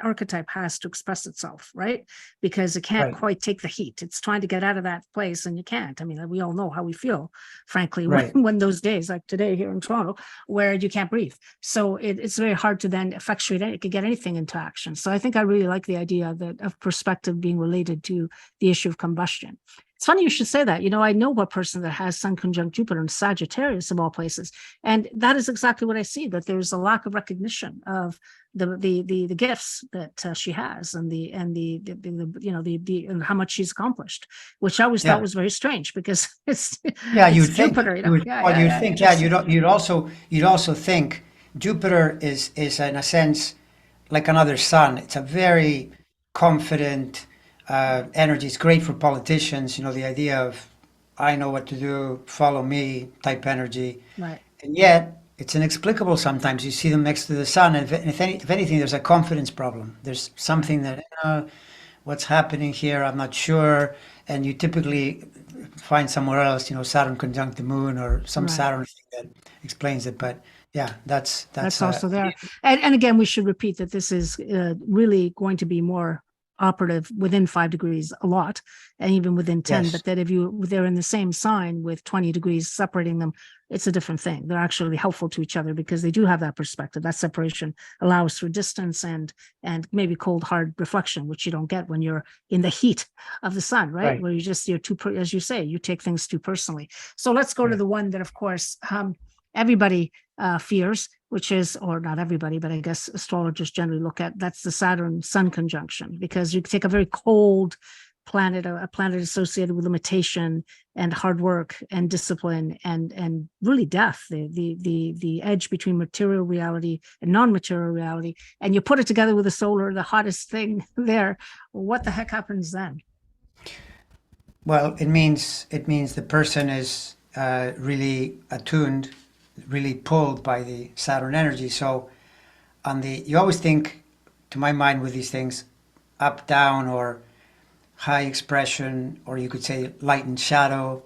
archetype has to express itself, right? Because it can't quite take the heat. It's trying to get out of that place, and you can't. I mean, we all know how we feel, frankly, when those days, like today here in Toronto, where you can't breathe. So it's very hard to then effectuate it, get anything into action. So I think I really like the idea of perspective being related to the issue of combustion. It's funny you should say that. I know one person that has Sun conjunct Jupiter in Sagittarius of all places, and that is exactly what I see. That there's a lack of recognition of the gifts that she has, and and how much she's accomplished, which I always thought was very strange, because it's you'd Jupiter. Think you'd also think Jupiter is in a sense like another sun. It's a very confident energy. It's great for politicians, the idea of I know what to do, follow me type energy. Right. And yet it's inexplicable sometimes. You see them next to the sun, and if anything, there's a confidence problem. There's something that, what's happening here, I'm not sure. And you typically find somewhere else, Saturn conjunct the moon or some Saturn thing that explains it. But yeah, that's also there. And again, we should repeat that this is really going to be more operative within 5 degrees a lot, and even within 10. But that if they're in the same sign with 20 degrees separating them, it's a different thing. They're actually helpful to each other because they do have that perspective. That separation allows for distance and maybe cold, hard reflection, which you don't get when you're in the heat of the sun, right? Where you're too, as you say, you take things too personally. So let's go to the one that, of course, everybody fears, which is, or not everybody, but I guess astrologers generally look at, that's the Saturn-Sun conjunction, because you take a very cold planet, a planet associated with limitation and hard work and discipline and really death, the edge between material reality and non-material reality, and you put it together with the solar, the hottest thing there. What the heck happens then? Well, it means the person is really attuned, really pulled by the Saturn energy. So you always think, to my mind, with these things, up, down, or high expression, or you could say light and shadow,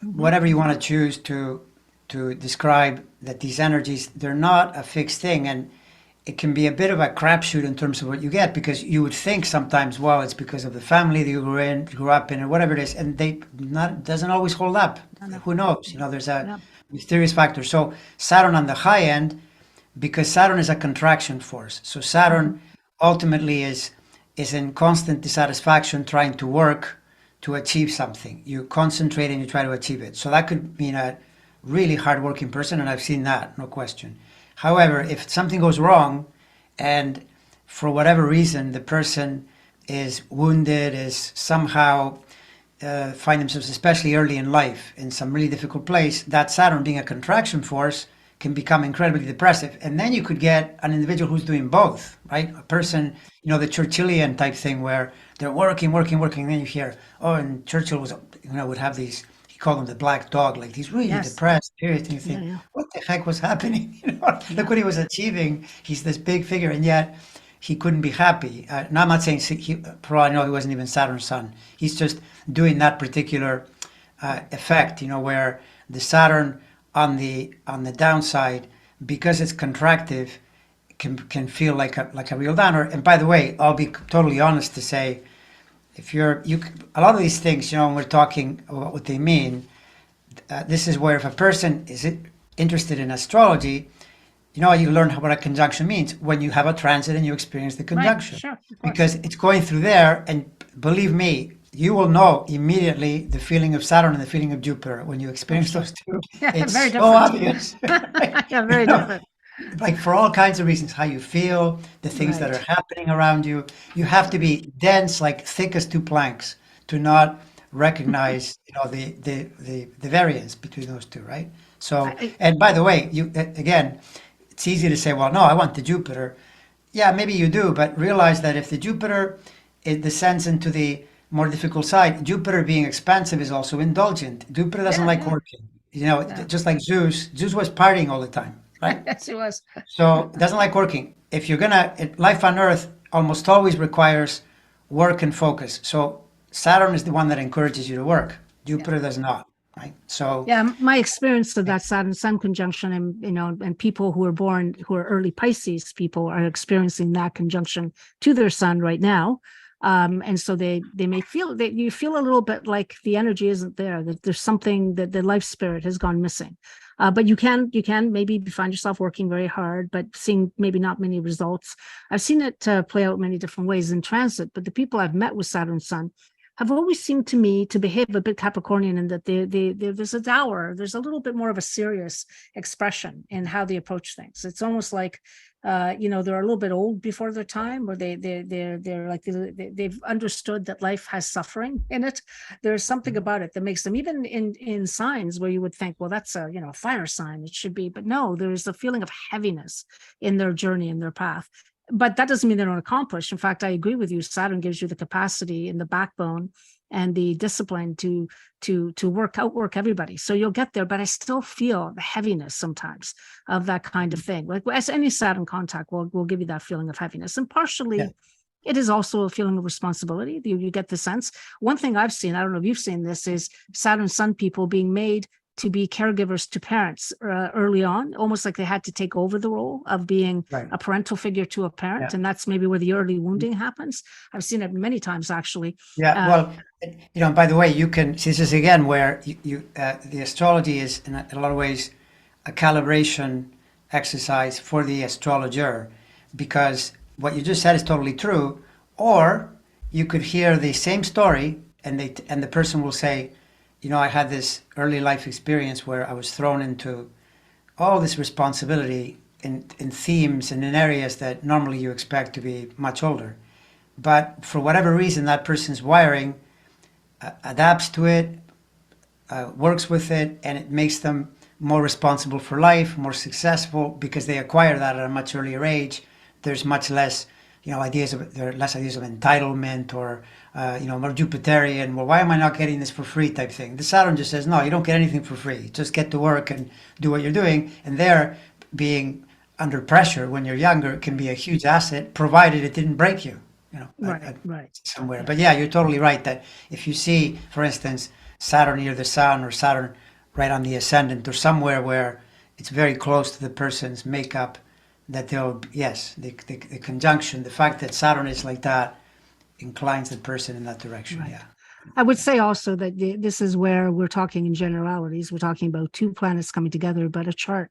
whatever you want to choose to describe that these energies, they're not a fixed thing. And it can be a bit of a crapshoot in terms of what you get, because you would think sometimes, well, it's because of the family that you grew up in, or whatever it is, and doesn't always hold up. Who knows? There's a mysterious factor. So Saturn on the high end, because Saturn is a contraction force. So Saturn ultimately is in constant dissatisfaction, trying to work to achieve something. You concentrate and you try to achieve it. So that could mean a really hardworking person, and I've seen that, no question. However, if something goes wrong, and for whatever reason the person is wounded, is somehow find themselves, especially early in life, in some really difficult place, that Saturn, being a contraction force, can become incredibly depressive. And then you could get an individual who's doing both, right? A person, the Churchillian type thing, where they're working, and then you hear, and Churchill was, would have these, he called them the black dog, like these really depressed periods, and you think, what the heck was happening? Look what he was achieving. He's this big figure, and yet he couldn't be happy. Now, I'm not saying for all I know, he wasn't even Saturn's son. He's just doing that particular effect, where the Saturn on the downside, because it's contractive, can feel like a real downer. And by the way, I'll be totally honest to say, if a lot of these things, when we're talking about what they mean, this is where if a person is interested in astrology, you learn what a conjunction means when you have a transit and you experience the Right. conjunction. Sure. Of course. Because it's going through there, and believe me, you will know immediately the feeling of Saturn and the feeling of Jupiter when you experience those two. Yeah, It's very so different. obvious. Right? Yeah, very different. Like for all kinds of reasons, how you feel, the things that are Right. happening around you. You have to be dense, like thick as two planks, to not recognize, the variance between those two, right? So, I, and by the way, again, it's easy to say, well, no, I want the Jupiter. Yeah, maybe you do, but realize that if the Jupiter it descends into the more difficult side, Jupiter being expansive is also indulgent. Jupiter doesn't yeah, like yeah, working. yeah. Just like Zeus. Zeus was partying all the time, right? Yes, it was. So it doesn't like working. If you're life on Earth almost always requires work and focus. So Saturn is the one that encourages you to work. Yeah. Jupiter does not, right? So Yeah, my experience of that Saturn Sun conjunction, and people who are born who are early Pisces people are experiencing that conjunction to their sun right now, and so they may feel that you feel a little bit like the energy isn't there, that there's something that the life spirit has gone missing. But you can maybe find yourself working very hard, but seeing maybe not many results. I've seen it play out many different ways in transit, but the people I've met with Saturn Sun have always seemed to me to behave a bit Capricornian in that there's a dour, there's a little bit more of a serious expression in how they approach things. It's almost like, they're a little bit old before their time, or they're like they've understood that life has suffering in it. There's something about it that makes them, even in signs where you would think, well, that's a fire sign, it should be, but no, there's a feeling of heaviness in their journey, in their path. But that doesn't mean they don't accomplish. In fact, I agree with you. Saturn gives you the capacity and the backbone and the discipline to outwork everybody. So you'll get there. But I still feel the heaviness sometimes of that kind of thing. Like as any Saturn contact will give you that feeling of heaviness, and yeah, partially it is also a feeling of responsibility. You get the sense. One thing I've seen, I don't know if you've seen this, is Saturn Sun people being made to be caregivers to parents early on, almost like they had to take over the role of being right. a parental figure to a parent. Yeah. And that's maybe where the early wounding happens. I've seen it many times, actually. Yeah, Uh, well, by the way, you can, this is again where the astrology is in a lot of ways a calibration exercise for the astrologer, because what you just said is totally true. Or you could hear the same story and the person will say, I had this early life experience where I was thrown into all this responsibility in themes and in areas that normally you expect to be much older. But for whatever reason, that person's wiring adapts to it, works with it, and it makes them more responsible for life, more successful because they acquire that at a much earlier age. There's much less, there are less ideas of entitlement or, more Jupiterian. Well, why am I not getting this for free type thing? The Saturn just says, no, you don't get anything for free. Just get to work and do what you're doing. And there, being under pressure when you're younger can be a huge asset, provided it didn't break you. right. Somewhere. Yeah. But yeah, you're totally right that if you see, for instance, Saturn near the Sun or Saturn right on the ascendant or somewhere where it's very close to the person's makeup, that the conjunction, the fact that Saturn is like that inclines the person in that direction. Right. Yeah. I would say also that this is where we're talking in generalities. We're talking about two planets coming together, but a chart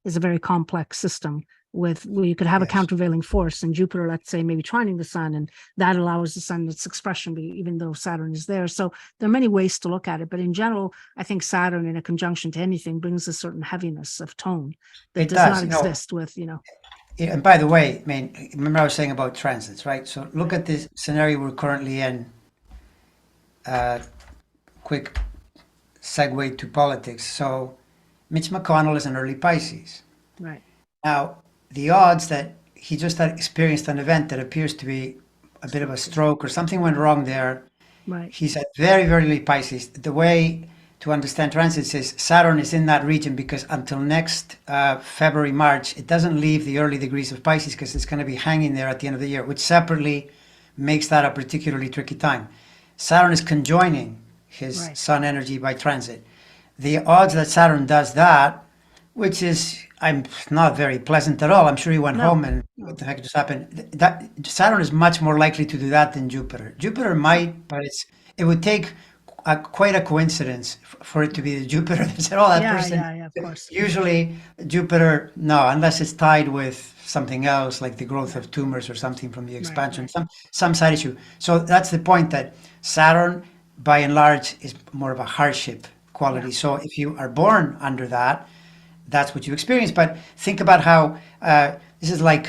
is a very complex system with where you could have a Yes. countervailing force, and Jupiter, let's say, maybe trining the sun, and that allows the sun its expression, even though Saturn is there. So there are many ways to look at it, but in general, I think Saturn in a conjunction to anything brings a certain heaviness of tone that It does does. not exist with. And by the way, I mean, remember I was saying about transits, right? So look Right. at this scenario we're currently in. Quick segue to politics. So Mitch McConnell is an early Pisces. Right. Now, the odds that he just had experienced an event that appears to be a bit of a stroke or something went wrong there. Right. He's at very, very late Pisces. The way to understand transits is Saturn is in that region because until next February, March, it doesn't leave the early degrees of Pisces because it's going to be hanging there at the end of the year, which separately makes that a particularly tricky time. Saturn is conjoining his Right. Sun energy by transit. The odds that Saturn does that which is I'm not very pleasant at all. I'm sure he went No, home and what no. the heck just happened? That Saturn is much more likely to do that than Jupiter. Jupiter Huh. might, but it would take quite a coincidence for it to be the Jupiter that said, "Oh, that Yeah, person." yeah, yeah, of course. Usually, Jupiter, no, unless it's tied with something else, like the growth Yeah, of tumors or something from the right, expansion, right. some side issue. So that's the point that Saturn, by and large, is more of a hardship Yeah, quality. So if you are born under that, that's what you experience. But think about how this is like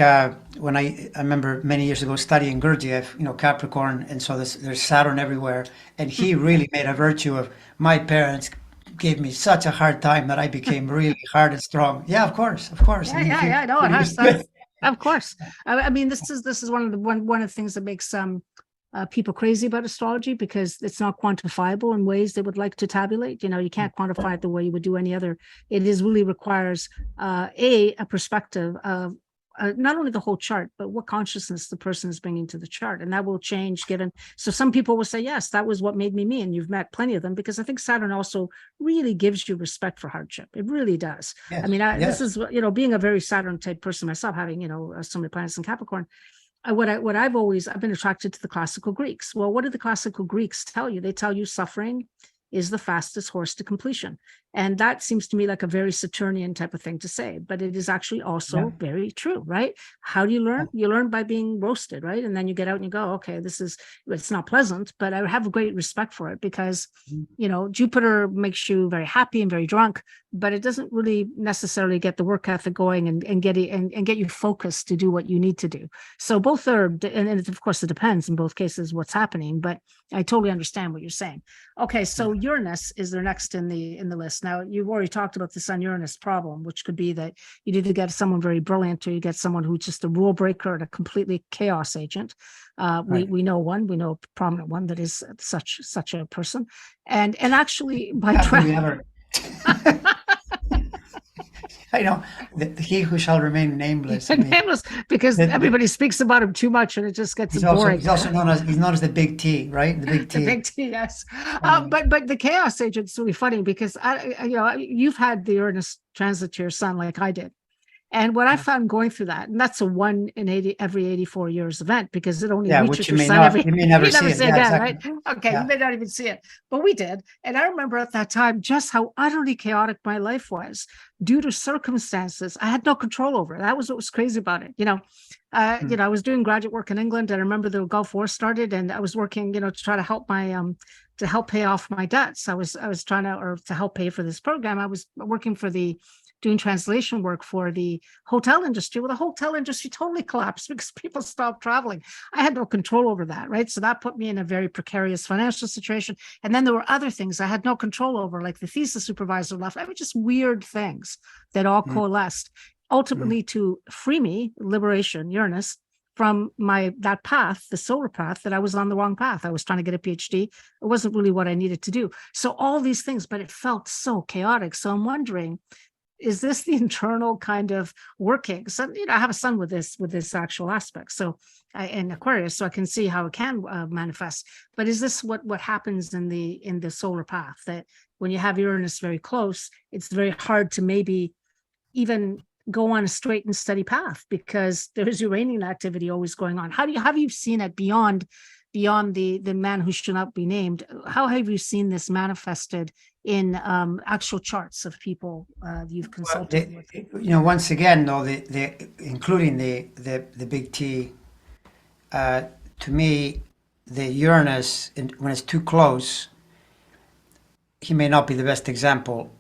when I remember many years ago studying Gurdjieff, Capricorn, and so there's Saturn everywhere, and he really made a virtue of my parents gave me such a hard time that I became really hard and strong. Yeah, of course, of course. I yeah, mean, if yeah, you yeah. No, it if has. you good, Of course. I mean, this is one of the things that makes people crazy about astrology because it's not quantifiable in ways they would like to tabulate. You can't quantify it the way you would do any other. It is really requires a perspective of not only the whole chart, but what consciousness the person is bringing to the chart, and that will change given. So some people will say, yes, that was what made me me, and you've met plenty of them because I think Saturn also really gives you respect for hardship. It really does. I yes, mean, this yes. is being a very Saturn type person myself, having so many planets in Capricorn. I've been attracted to the classical Greeks. Well, what did the classical Greeks tell you? They tell you suffering is the fastest horse to completion. And that seems to me like a very Saturnian type of thing to say, but it is actually Yeah, also very true, right? How do you yeah. learn? You learn by being roasted, right? And then you get out and you go, okay, it's not pleasant, but I have a great respect for it because, Jupiter makes you very happy and very drunk, but it doesn't really necessarily get the work ethic going and get it and get you focused to do what you need to do. So both are, and of course it depends in both cases what's happening, but I totally understand what you're saying. Okay, so Yeah. Uranus is there next in the list. Now you've already talked about the Sun Uranus problem, which could be that you either get someone very brilliant or you get someone who's just a rule breaker and a completely chaos agent. We Right. we know one, we know a prominent one that is such a person, and actually by Have we ever? I know he who shall remain nameless. I mean, nameless because the, everybody speaks about him too much and it just gets boring. he's also known as the Big T, right? The Big The T. big T, yes. Um, But the chaos agent's really funny because you've had the Uranus transit to your sun like I did. And what I found going through that, and that's a one in 80 every 84 years event because it only yeah, which reaches your sun every you may never you never see it. see Yeah, again, exactly. right? Okay, you Yeah. may not even see it, but we did. And I remember at that time just how utterly chaotic my life was due to circumstances I had no control over. That was what was crazy about it. Mm. I was doing graduate work in England, and I remember the Gulf War started, and I was working, to try to help to help pay off my debts. I was trying to, or to help pay for this program. I was working for doing translation work for the hotel industry. Well, the hotel industry totally collapsed because people stopped traveling. I had no control over that, right? So that put me in a very precarious financial situation. And then there were other things I had no control over, like the thesis supervisor left. I mean, just weird things that all Mm. coalesced Mm. ultimately to free me, liberation, Uranus, from that path, the solar path, that I was on the wrong path. I was trying to get a PhD. It wasn't really what I needed to do. So all these things, but it felt so chaotic. So I'm wondering, is this the internal kind of working? So, I have a son with this actual aspect. So in Aquarius, so I can see how it can manifest. But is this what happens in the solar path, that when you have Uranus very close, it's very hard to maybe even go on a straight and steady path because there's Uranian activity always going on? How have you seen it beyond the man who should not be named? How have you seen this manifested in actual charts of people you've Well, consulted with? once again, though, the including the Big T, uh, to me, the Uranus, when it's too close, he may not be the best example.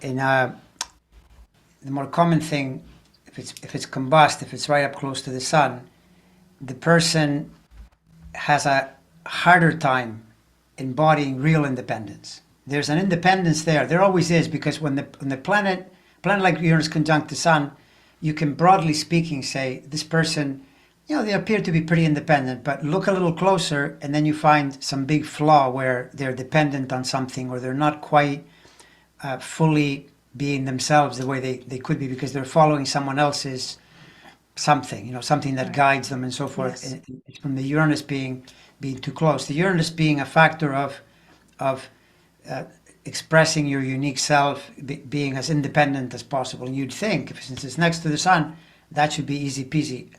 In the more common thing, if it's combust, if it's right up close to the sun, the person has a harder time embodying real independence. There's an independence there. There always is, because when the planet like Uranus conjunct the sun, you can broadly speaking say this person, they appear to be pretty independent, but look a little closer and then you find some big flaw where they're dependent on something, or they're not quite fully being themselves the way they could be, because they're following someone else's something, something that Right. guides them and so forth. Yes. And from the Uranus being too close, the Uranus being a factor of uh, expressing your unique self, being as independent as possible. And you'd think, since it's next to the sun, that should be easy peasy.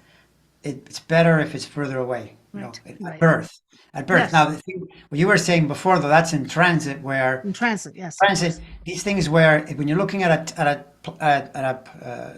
It's better if it's further away, Right. at Right. birth. At birth. Now, Yes. the thing, what you were saying before, though, that's in transit, where In transit. Yes, of transit, course. these things where when you're looking at a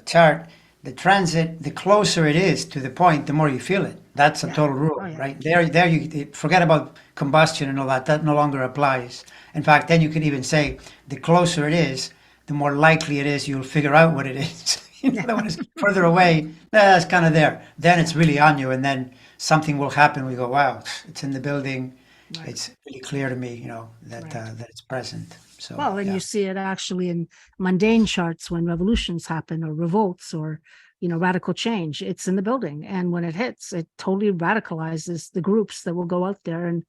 chart, the transit, the closer it is to the point, the more you feel it. That's a Yeah. total Oh, rule, yeah. right? There you forget about combustion and all that. That no longer applies. In fact, then you can even say the closer it is, the more likely it is you'll figure out what it is. Yeah. The one is further away, that's kind of there. Then it's Yeah. really on you, and then something will happen. We go, wow, it's in the building. Right. It's really clear to me, that Right. that it's present. So Well, and yeah. you see it actually in mundane charts when revolutions happen or revolts or radical change. It's in the building, and when it hits, it totally radicalizes the groups that will go out there and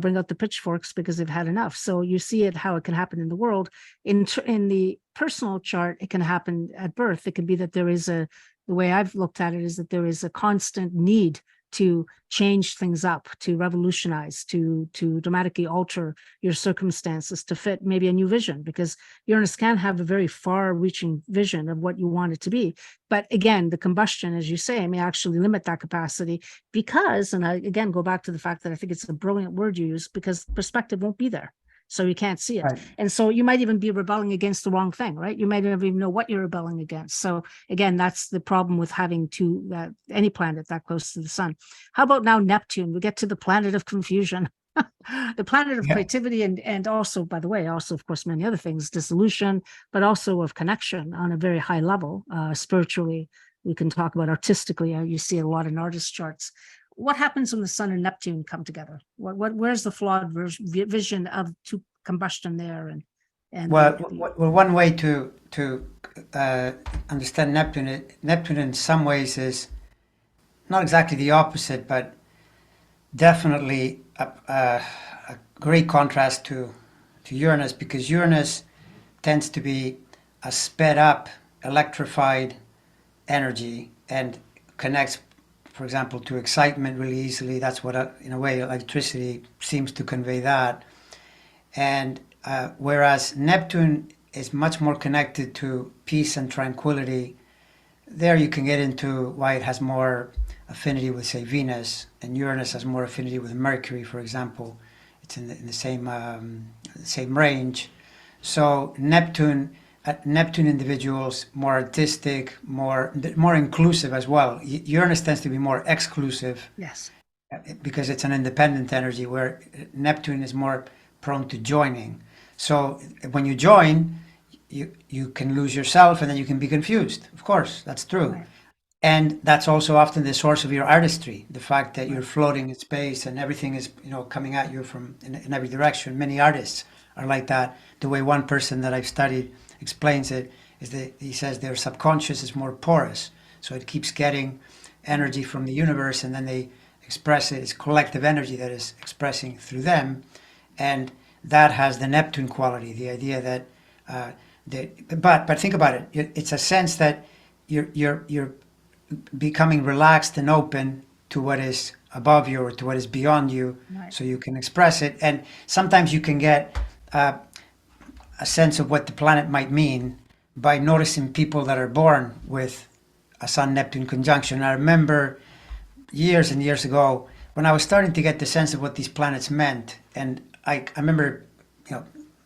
bring out the pitchforks because they've had enough. So you see it how it can happen in the world. In the personal chart, it can happen at birth. It can be that there is the way I've looked at it is that there is a constant need to change things up, to revolutionize, to dramatically alter your circumstances to fit maybe a new vision, because Uranus can have a very far reaching vision of what you want it to be. But again, the combustion, as you say, may actually limit that capacity because, and I again go back to the fact that I think it's a brilliant word you use, because perspective won't be there. So you can't see it. Right. And so you might even be rebelling against the wrong thing, right? You might never even know what you're rebelling against. So again, that's the problem with having any planet that close to the sun. How about now Neptune? We get to the planet of confusion. The planet of Yeah. creativity and also, by the way, also of course many other things, dissolution, but also of connection on a very high level. Spiritually, we can talk about artistically. You see a lot in artist charts. What happens when the sun and Neptune come together? Where's the flawed vision of combustion there and Well, one way to understand Neptune in some ways is not exactly the opposite, but definitely a great contrast to Uranus, because Uranus tends to be a sped up, electrified energy and connects, for example, to excitement really easily. That's what, in a way, electricity seems to convey that. And whereas Neptune is much more connected to peace and tranquility, there you can get into why it has more affinity with, say, Venus, and Uranus has more affinity with Mercury, for example. It's in the same range. So Neptune individuals more artistic, more inclusive as well. Uranus tends to be more exclusive yes, because it's an independent energy, where Neptune is more prone to joining. So when you join, you can lose yourself, and then you can be confused. Of course, that's true. right, And that's also often the source of your artistry, the fact that you're right, floating in space and everything is, coming at you from in every direction. Many artists are like that. The way one person that I've studied explains it is that he says their subconscious is more porous, so it keeps getting energy from the universe, and then they express it. It's collective energy that is expressing through them, and that has the Neptune quality. The idea that, but think about it. It's a sense that you're becoming relaxed and open to what is above you or to what is beyond you, right. so you can express it. And sometimes you can get a sense of what the planet might mean by noticing people that are born with a Sun Neptune conjunction. I remember years and years ago when I was starting to get the sense of what these planets meant, and I remember,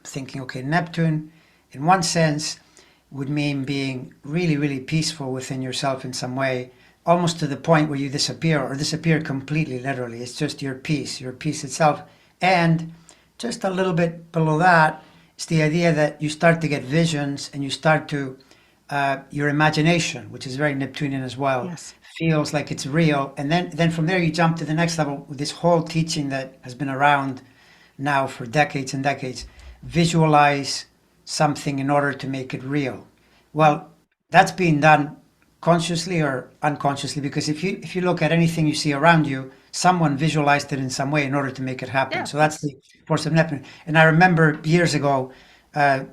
thinking, okay, Neptune, in one sense, would mean being really, really peaceful within yourself in some way, almost to the point where you disappear or disappear completely, literally. It's just your peace itself. And just a little bit below that, it's the idea that you start to get visions and you start to, your imagination, which is very Neptunian as well, Yes, feels like it's real. And then from there, you jump to the next level with this whole teaching that has been around now for decades and decades. Visualize something in order to make it real. Well, that's being done consciously or unconsciously, because if you look at anything you see around you, someone visualized it in some way in order to make it happen. yeah, So of that's course. the force of Neptune. And I remember years ago, uh,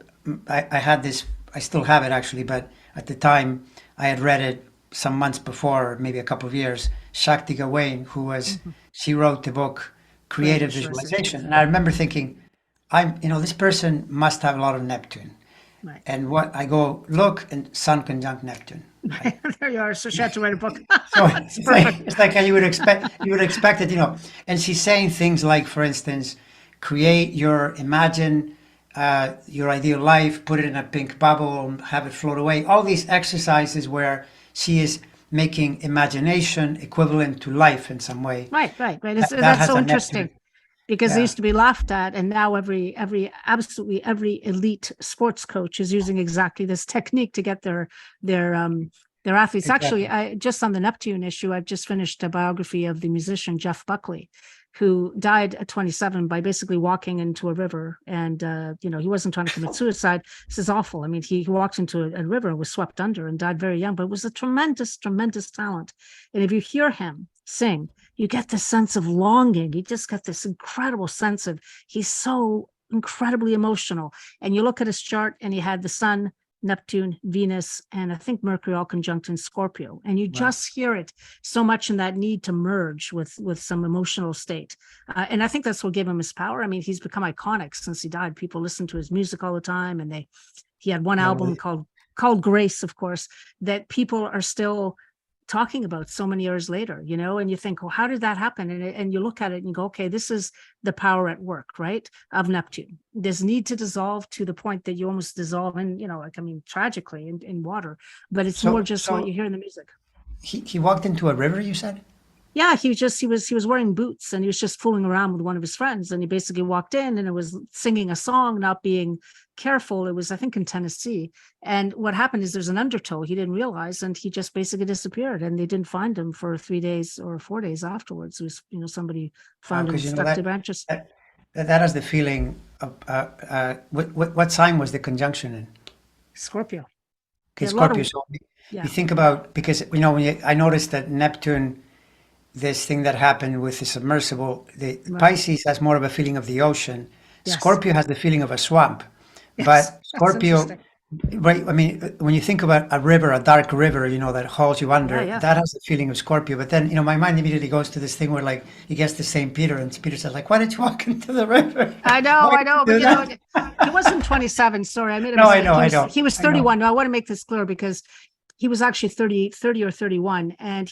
I had this. I still have it actually, but at the time I had read it some months before, maybe a couple of years. Shakti Gawain, Mhm. she wrote the book Creative Creative visualization. Visualization, and I remember thinking, this person must have a lot of Neptune. Right. And what I go, look, and Sun conjunct Neptune. Right? There you are. So she had to write a book. So That's perfect. it's like you would expect it, And she's saying things like, for instance, imagine your ideal life, put it in a pink bubble, and have it float away. All these exercises where she is making imagination equivalent to life in some way. Right, right, right. That That's has so a interesting Neptune. because they Yeah, used to be laughed at, and now absolutely every elite sports coach is using exactly this technique to get their their athletes. Actually, exactly. I just on the Neptune issue, I've just finished a biography of the musician Jeff Buckley, who died at 27 by basically walking into a river, and he wasn't trying to commit suicide. This is awful. I mean, he walked into a river and was swept under and died very young, but it was a tremendous, tremendous talent. And if you hear him sing, you get this sense of longing. You just get this incredible sense of he's so incredibly emotional. And you look at his chart, and he had the sun, Neptune, Venus, and I think Mercury all conjunct in Scorpio. And you Wow. just hear it so much in that need to merge with some emotional state. And I think that's what gave him his power. I mean, he's become iconic since he died. People listen to his music all the time, and he had one Yeah, album called Grace, of course, that people are still talking about so many years later, and you think, well, how did that happen? And you look at it and you go, okay, this is the power at work, right? Of Neptune. This need to dissolve to the point that you almost dissolve in, tragically in water, but it's more So just what so you hear in the music. he walked into a river, you said? Yeah, he was wearing boots, and he was just fooling around with one of his friends, and he basically walked in and it was singing a song, not being careful. It was, I think, in Tennessee. And what happened is there's an undertow he didn't realize, and he just basically disappeared, and they didn't find him for 3 days or 4 days afterwards. It was, somebody found him Because stuck to branches. that that has the feeling of what sign was the conjunction in? Scorpio. Okay, Yeah, a lot Scorpio. of, So you yeah, think about, because I noticed that Neptune, this thing that happened with the submersible, the right. Pisces has more of a feeling of the ocean. Yes. Scorpio has the feeling of a swamp, Yes. but That's Scorpio, interesting. right? I mean, when you think about a river, a dark river, that hauls you Yeah, under, yeah. that has the feeling of Scorpio. But then, my mind immediately goes to this thing where, like, he gets to St. Peter, and Peter says, like, why did you walk into the river? Why I did you know, but do that? he wasn't 27. Sorry, I made a No, I mistake. know, He I was know, he was I know. 31. No, I want to make this clear because he was actually 30 or 31, and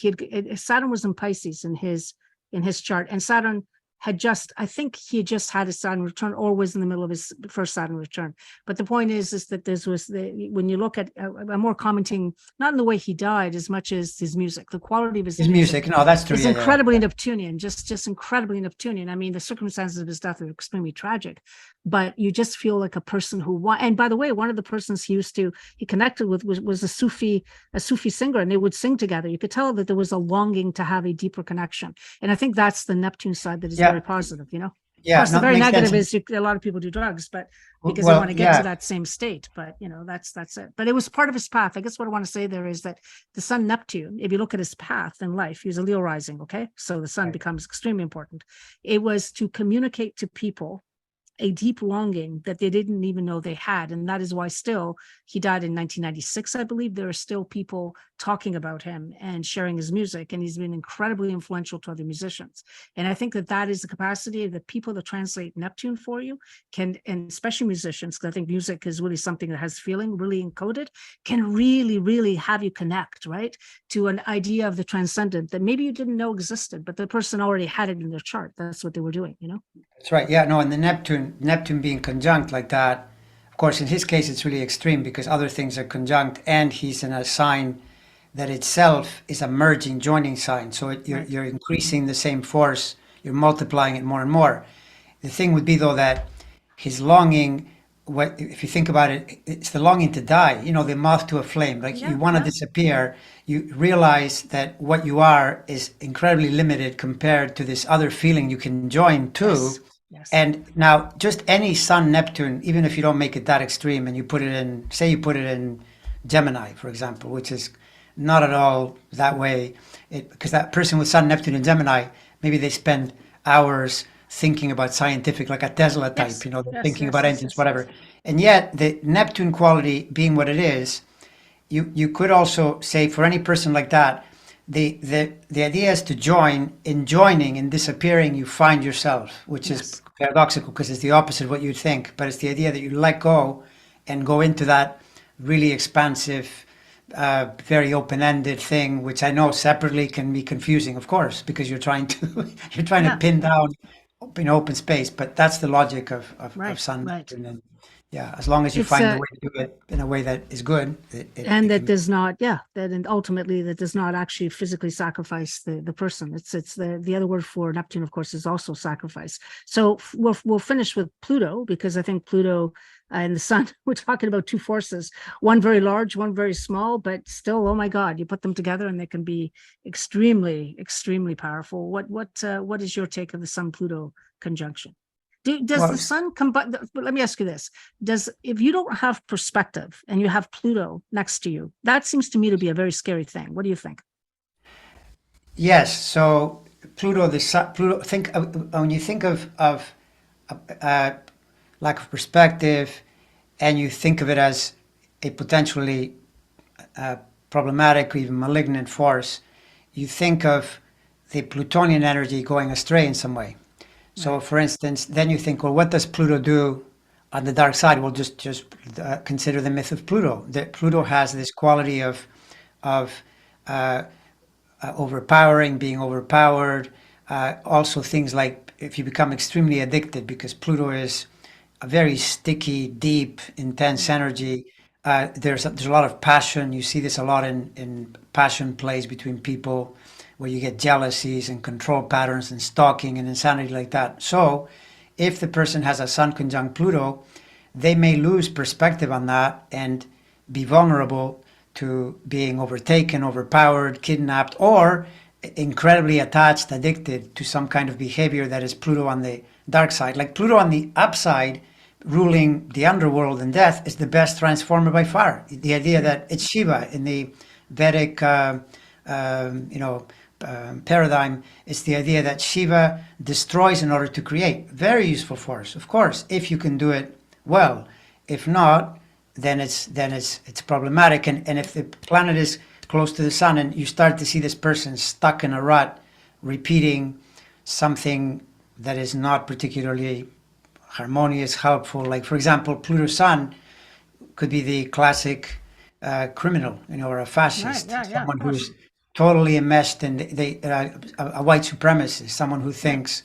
Saturn was in Pisces in his chart, and Saturn I think he had just had his Saturn return, or was in the middle of his first Saturn return. But the point is that when you look at, I'm more commenting not in the way he died as much as his music, the quality of his His music music, no, that's true. is Yeah, yeah, incredibly Neptunian, just incredibly Neptunian. I mean, the circumstances of his death are extremely tragic, but you just feel like a person and by the way, one of the persons he connected with was a Sufi singer, and they would sing together. You could tell that there was a longing to have a deeper connection. And I think that's the Neptune side that is very yeah, positive. Of yeah. course, the No, it very makes sense. negative is a lot of people do drugs, but because they want Well, to get to yeah, that same state. But that's it. But it was part of his path. I guess what I want to say there is that the sun Neptune, if you look at his path in life, he was a Leo rising. Okay. So the sun right. becomes extremely important. It was to communicate to people a deep longing that they didn't even know they had. And that is why still he died in 1996, I believe. There are still people talking about him and sharing his music, and he's been incredibly influential to other musicians. And I think that is the capacity of the people that translate Neptune for you and especially musicians, because I think music is really something that has feeling really encoded, can really, really have you connect, right, to an idea of the transcendent that maybe you didn't know existed, but the person already had it in their chart. That's what they were doing. That's right. Yeah, no, and the Neptune being conjunct like that, of course, in his case, it's really extreme because other things are conjunct, and he's in a sign that itself is a merging, joining sign. So you're Right. you're increasing the same force, you're multiplying it more and more. The thing would be though that his longing, what if you think about it, it's the longing to die. The moth to a flame. Like you Yeah, want to yeah. disappear. You realize that what you are is incredibly limited compared to this other feeling you can join Yes. to. Yes. And now, just any Sun Neptune, even if you don't make it that extreme, and you put it in, say, you put it in Gemini, for example, which is not at all that way, because that person with Sun Neptune in Gemini, maybe they spend hours thinking about scientific, like a Tesla type, Yes. they're Yes. thinking Yes. about Yes. engines, Yes. whatever. And yet, the Neptune quality being what it is, you could also say for any person like that, the idea is to join. In joining and disappearing, you find yourself, which is Yes. paradoxical because it's the opposite of what you'd think. But it's the idea that you let go and go into that really expansive, very open-ended thing, which I know separately can be confusing, of course, because you're trying to you're trying to Yeah. pin down open space. But that's the logic of Right. Sun Right. Neptune. And yeah, as long as you It's find the way to do it in a way that is good, and it that can. does not, yeah, that and ultimately that does not actually physically sacrifice the person. It's the other word for Neptune, of course, is also sacrifice. So we'll finish with Pluto, because I think Pluto and the sun, we're talking about two forces, one very large, one very small, but still, oh my God, you put them together and they can be extremely powerful. What is your take of the Sun Pluto conjunction? Does Well, the sun combine? But let me ask you this: Does, if you don't have perspective and you have Pluto next to you, that seems to me to be a very scary thing. What do you think? yes. So Pluto, Pluto. Think when you think of uh, lack of perspective, and you think of it as a potentially uh, problematic or even malignant force, you think of the Plutonian energy going astray in some way. So, Right. for instance, then you think, well, what does Pluto do on the dark side? Well, just consider the myth of Pluto. That Pluto has this quality of uh, overpowering, being overpowered. Also, things like if you become extremely addicted, because Pluto is a very sticky, deep, intense Yeah. energy. There's a lot of passion. You see this a lot in passion plays between people, where you get jealousies and control patterns and stalking and insanity like that. So, if the person has a Sun conjunct Pluto, they may lose perspective on that and be vulnerable to being overtaken, overpowered, kidnapped, or incredibly attached, addicted to some kind of behavior that is Pluto on the dark side. Like Pluto on the upside, ruling the underworld and death, is the best transformer by far. The idea that it's Shiva in the Vedic, you know, paradigm is the idea that Shiva destroys in order to create. Very useful force, of course, if you can do it well. If not, then it's problematic. And if the planet is close to the sun and you start to see this person stuck in a rut, repeating something that is not particularly harmonious, helpful, like for example, Pluto Sun could be the classic criminal, or a Right. fascist, Yeah. Yeah. Of someone course. who's totally enmeshed in a white supremacist, someone who Yeah. thinks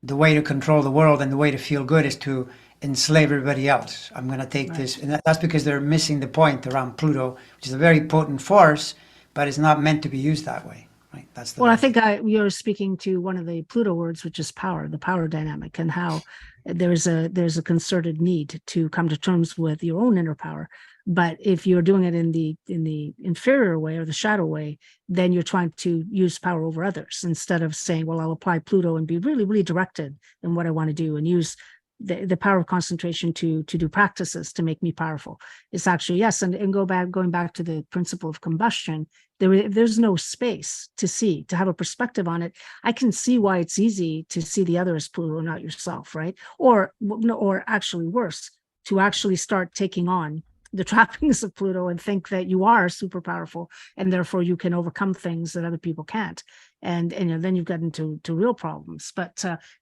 the way to control the world and the way to feel good is to enslave everybody else. I'm going to take Right. this, and that's because they're missing the point around Pluto, which is a very potent force, but it's not meant to be used that way. Right? That's the Well, I think logic. you're speaking to one of the Pluto words, which is power, the power dynamic, and how there's a concerted need to come to terms with your own inner power. But if you're doing it in the inferior way or the shadow way, then you're trying to use power over others instead of saying, "Well, I'll apply Pluto and be really directed in what I want to do and use the power of concentration to do practices to make me powerful." It's actually, yes, and going back to the principle of combustion, there's no space to have a perspective on it. I can see why it's easy to see the other as Pluto, not yourself, right? Or no, or actually worse, to actually start taking on the trappings of Pluto and think that you are super powerful and therefore you can overcome things that other people can't. And then you've got into real problems. But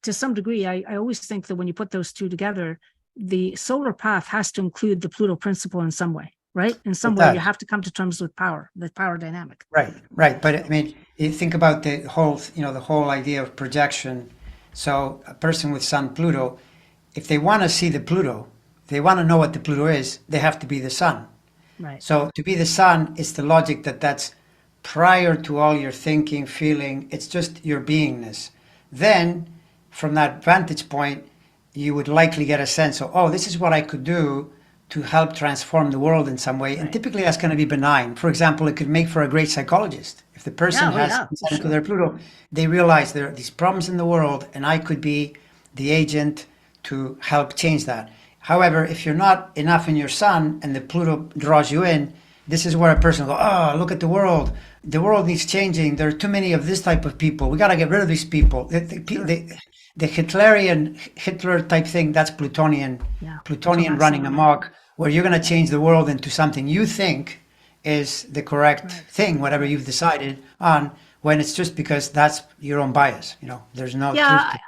to some degree, I always think that when you put those two together, the solar path has to include the Pluto principle in some way, right? In some It way, you does. have to come to terms with power, the power dynamic. Right, right. But I So, mean, you think about the whole idea of projection. So a person with Sun Pluto, if they want to see the Pluto, they want to know what the Pluto is, they have to be the Sun. right. So to be the Sun is the logic that's prior to all your thinking, feeling. It's just your beingness. Then, from that vantage point, you would likely get a sense of, oh, this is what I could do to help transform the world in some way. And Right. typically that's going to be benign. For example, it could make for a great psychologist. If the person Yeah. Oh, has yeah, for insight into sure. their Pluto, they realize there are these problems in the world and I could be the agent to help change that. However, if you're not enough in your sun and the Pluto draws you in, this is where a person will go, oh, look at the world. The world needs changing. There are too many of this type of people. We got to get rid of these people. Sure. The Hitlerian Hitler type thing, that's Plutonian, Yeah. Plutonian International. running Yeah. amok, where you're going to change the world into something you think is the correct Right. thing, whatever Right. you've decided on, when it's just because that's your own bias. There's no truth Yeah, to.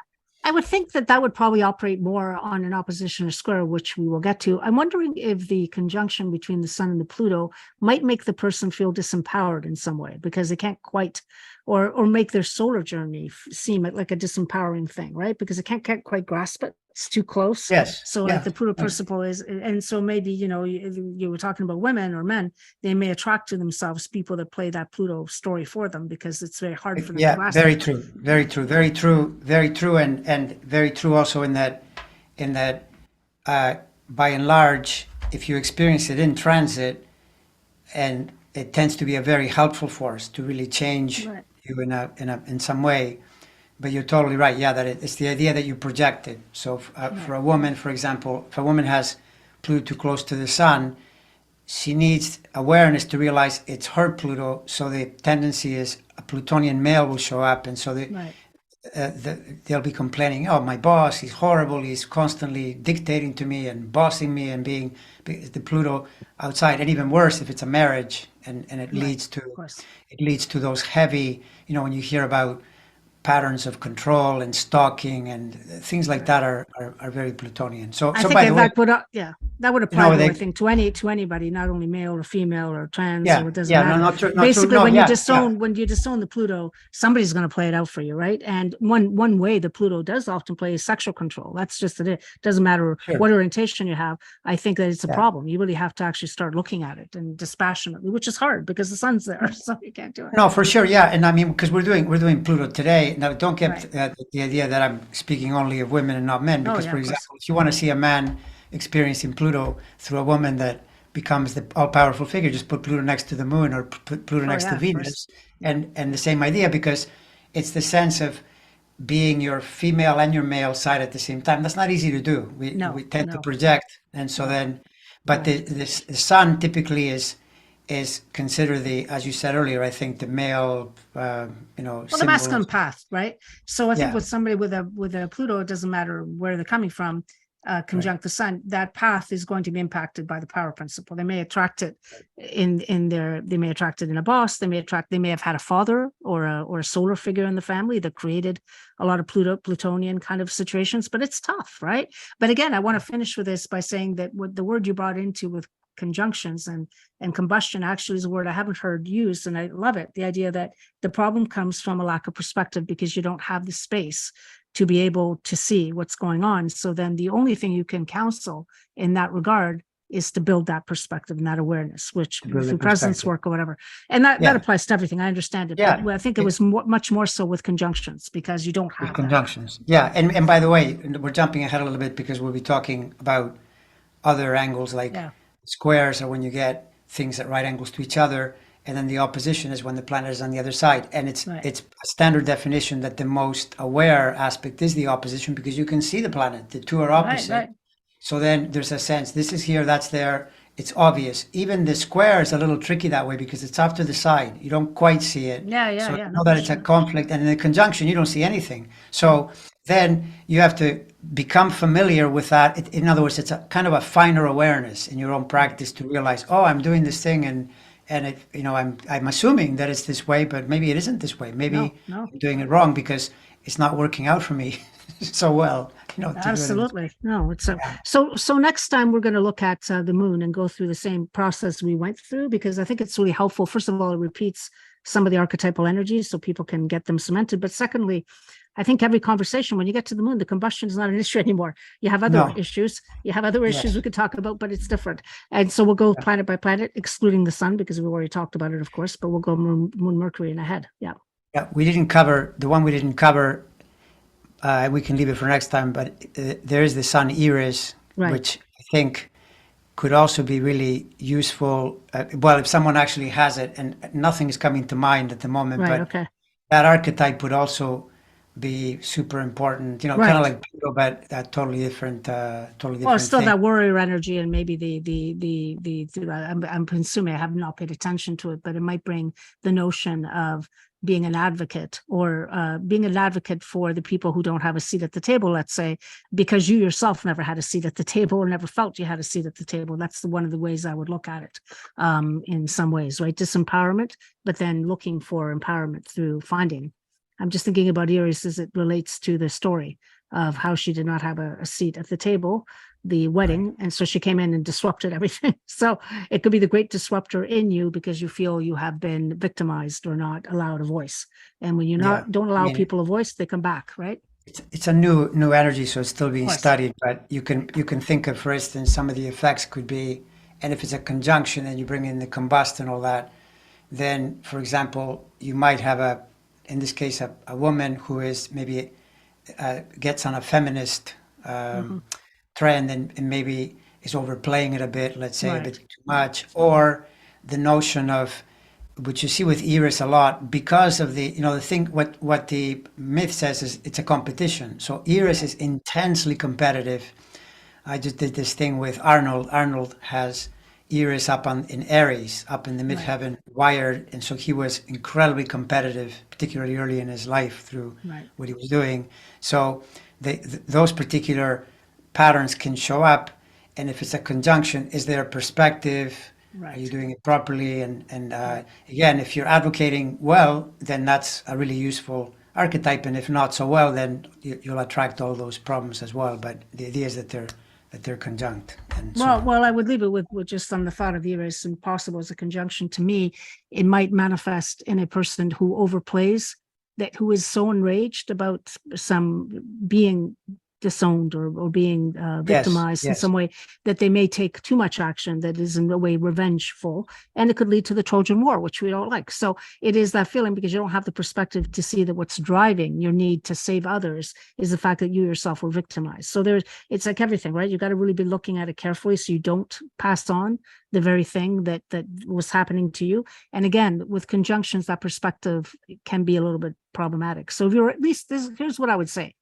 I would think that that would probably operate more on an opposition or square, which we will get to. I'm wondering if the conjunction between the sun and the Pluto might make the person feel disempowered in some way because they can't quite, or make their solar journey seem like a disempowering thing, right? Because they can't quite grasp it. It's too close. Yes. So like Yeah. the Pluto principle is, and so maybe, you were talking about women or men, they may attract to themselves people that play that Pluto story for them because it's very hard for them to Yeah, grasp very it. true, very true, very true, very true, and very true also in that uh, by and large, if you experience it in transit, and it tends to be a very helpful force to really change Right. you in some way. But you're totally right. Yeah, that it's the idea that you project it. So for Right. a woman, for example, if a woman has Pluto too close to the sun, she needs awareness to realize it's her Pluto. So the tendency is a Plutonian male will show up, and so Right. they'll be complaining, "Oh, my boss, he's horrible. He's constantly dictating to me and bossing me and being the Pluto outside." And even worse, if it's a marriage, and it Right. leads to Of course. those heavy, when you hear about patterns of control and stalking and things like Right. that are very Plutonian. So I so think by the way, that would apply to, I they think, to anybody, not only male or female or trans, or yeah, it doesn't yeah, no, matter. not true, not true. Basically, No, when you yeah, yeah, disown the Pluto, somebody's going to play it out for you, right? And one way the Pluto does often play is sexual control. That's just it. It doesn't matter sure. what orientation you have. I think that it's a Yeah. problem. You really have to actually start looking at it and dispassionately, which is hard because the sun's there, so you can't do it. No, for sure, yeah, and I mean because we're doing Pluto today. Now, don't Right. get the idea that I'm speaking only of women and not men. Oh Because, yeah, for of course. example, if you want to see a man experiencing Pluto through a woman that becomes the all-powerful figure, just put Pluto next to the Moon or put Pluto Oh next to yeah, of course. Venus, and the same idea because it's the sense of being your female and your male side at the same time. That's not easy to do. We No, tend to no, project, and so no. then, but Right. the sun typically is considered the, as you said earlier, I think the male, Well, the symbol of, masculine path, right? So I think yeah, with somebody with a Pluto, it doesn't matter where they're coming from, right, conjunct the sun. That path is going to be impacted by the power principle. They may attract it they may attract it in a boss. They may have had a father or a solar figure in the family that created a lot of Plutonian kind of situations. But it's tough, right? But again, I want to finish with this by saying that what the word you brought into with conjunctions and combustion actually is a word I haven't heard used, and I love it. The idea that the problem comes from a lack of perspective because you don't have the space to be able to see what's going on. So then the only thing you can counsel in that regard is to build that perspective and that awareness, which to build a through presence perspective. work or whatever. And that Yeah, applies to everything. I understand it, but yeah, I think it it, was much more so with conjunctions because you don't with have that. conjunctions. Yeah, and by the way, we're jumping ahead a little bit because we'll be talking about other angles like Yeah, squares are when you get things at right angles to each other, and then the opposition is when the planet is on the other side. And it's right, it's a standard definition that the most aware aspect is the opposition because you can see the planet. The two are right, opposite. right. So then there's a sense this is here, that's there. It's obvious. Even the square is a little tricky that way because it's off to the side. You don't quite see it. Yeah, yeah, So yeah. you No know that it's a question. conflict. And in the conjunction, you don't see anything. No, So then you have to become familiar with that. In other words, it's a kind of a finer awareness in your own right. practice to realize, oh, I'm doing this thing and I'm assuming that it's this way, but maybe it isn't this way. Maybe No, no. I'm doing it wrong because it's not working out for me so well, to do it in this way. Absolutely. No, it's Yeah. so next time we're going to look at the moon and go through the same process we went through because I think it's really helpful. First of all, it repeats some of the archetypal energies so people can get them cemented. But secondly, I think every conversation, when you get to the moon, the combustion is not an issue anymore. You have other No. issues. You have other issues we Yes. could talk about, but it's different. And so we'll go Yeah. planet by planet, excluding the sun because we've already talked about it, of course, but we'll go moon Mercury in ahead. Yeah. Yeah. We didn't cover the one we didn't cover. We can leave it for next time, but there is the sun Iris, Right. which I think could also be really useful. Well, if someone actually has it, and nothing is coming to mind at the moment, Right. but Okay. that archetype would also be super important. Kind of Right. like Pluto, but a totally Well, it's different still thing. that warrior energy, and maybe I'm assuming I have not paid attention to it, but it might bring the notion of being an advocate, or being an advocate for the people who don't have a seat at the table, let's say, because you yourself never had a seat at the table or never felt you had a seat at the table. That's one of the ways I would look at it, in some ways, right? Disempowerment, but then looking for empowerment through finding. I'm just thinking about Iris as it relates to the story of how she did not have a seat at the table, the wedding. Right. And so she came in and disrupted everything. So it could be the great disruptor in you because you feel you have been victimized or not allowed a voice. And when you don't allow people a voice, they come back, right? It's a new energy, so it's still being course. studied. But you can think of, for instance, some of the effects could be, and if it's a conjunction and you bring in the combust and all that, then, for example, you might have in this case, a woman who is maybe gets on a feminist trend and maybe is overplaying it a bit, let's say, a bit too much, or the notion of, which you see with Iris a lot, because of the thing, what the myth says is it's a competition. So Iris is intensely competitive. I just did this thing with Arnold. Arnold has Iris up in Aries, up in the midheaven, wired, and so he was incredibly competitive, particularly early in his life through what he was doing. So those particular patterns can show up, and if it's a conjunction, is there a perspective? Are you doing it properly? And again, if you're advocating well, then that's a really useful archetype, and if not so well, then you'll attract all those problems as well. But the idea is that they're conjunct. And well, I would leave it with just on the thought of Iris and possible as a conjunction. To me, it might manifest in a person who overplays, who is so enraged about some being disowned or being victimized in some way, that they may take too much action that is in a way revengeful, and it could lead to the Trojan War, which we don't like. So it is that feeling, because you don't have the perspective to see that what's driving your need to save others is the fact that you yourself were victimized. So it's like everything, right? You got to really be looking at it carefully so you don't pass on the very thing that was happening to you. And again, with conjunctions, that perspective can be a little bit problematic. So if you're at least, here's what I would say.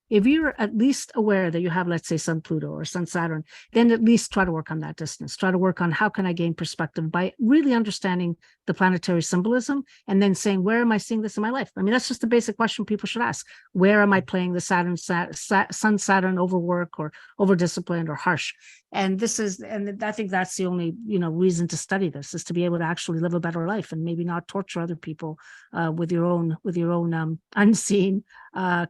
If you're at least aware that you have, let's say, Sun Pluto or Sun Saturn, then at least try to work on that distance. Try to work on how can I gain perspective by really understanding the planetary symbolism, and then saying, where am I seeing this in my life? I mean, that's just a basic question people should ask. Where am I playing the Sun Saturn overwork or over disciplined or harsh? And I think that's the only reason to study this, is to be able to actually live a better life and maybe not torture other people with your own unseen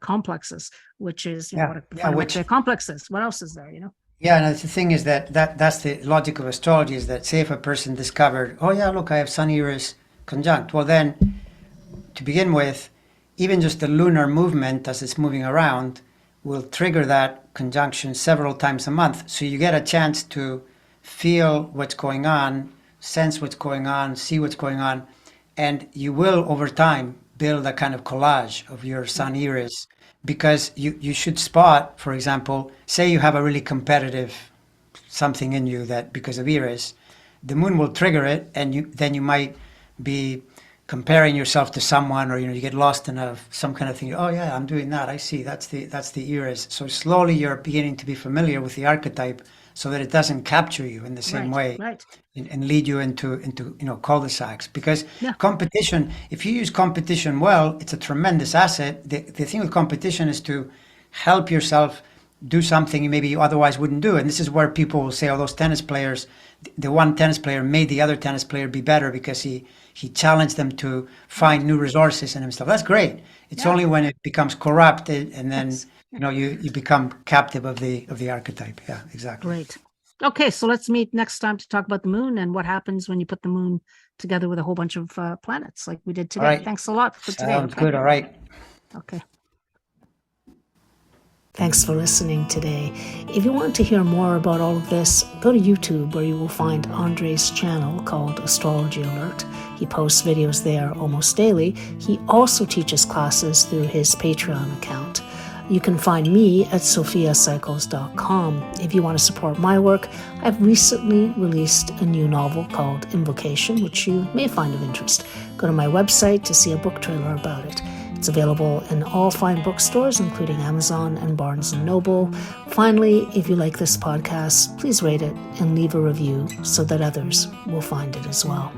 complexes, which is what a complex is. What else is there? Yeah, and the thing is that's the logic of astrology, is that, say if a person discovered, oh yeah, look, I have Sun Iris conjunct. Well, then, to begin with, even just the lunar movement as it's moving around will trigger that conjunction several times a month. So you get a chance to feel what's going on, sense what's going on, see what's going on, and you will, over time, build a kind of collage of your Sun Iris, because you should spot, for example, say you have a really competitive something in you that because of Iris, the moon will trigger it, and then you might be comparing yourself to someone, or you get lost in some kind of thing. Oh yeah, I'm doing that. I see. That's the Iris. So slowly you're beginning to be familiar with the archetype, so that it doesn't capture you in the same way and lead you into cul-de-sacs. Because competition, if you use competition well, it's a tremendous asset. The thing with competition is to help yourself do something maybe you otherwise wouldn't do. And this is where people will say, oh, those tennis players, the one tennis player made the other tennis player be better because he challenged them to find new resources in himself. That's great. It's only when it becomes corrupted and then you become captive of the archetype. Yeah, exactly. Great. Okay, so let's meet next time to talk about the moon and what happens when you put the moon together with a whole bunch of planets like we did today. Right. Thanks a lot for today. Sounds good. All right. Okay. Thanks for listening today. If you want to hear more about all of this, go to YouTube, where you will find Andre's channel called Astrology Alert. He posts videos there almost daily. He also teaches classes through his Patreon account. You can find me at sophiacycles.com. If you want to support my work, I've recently released a new novel called Invocation, which you may find of interest. Go to my website to see a book trailer about it. It's available in all fine bookstores, including Amazon and Barnes & Noble. Finally, if you like this podcast, please rate it and leave a review so that others will find it as well.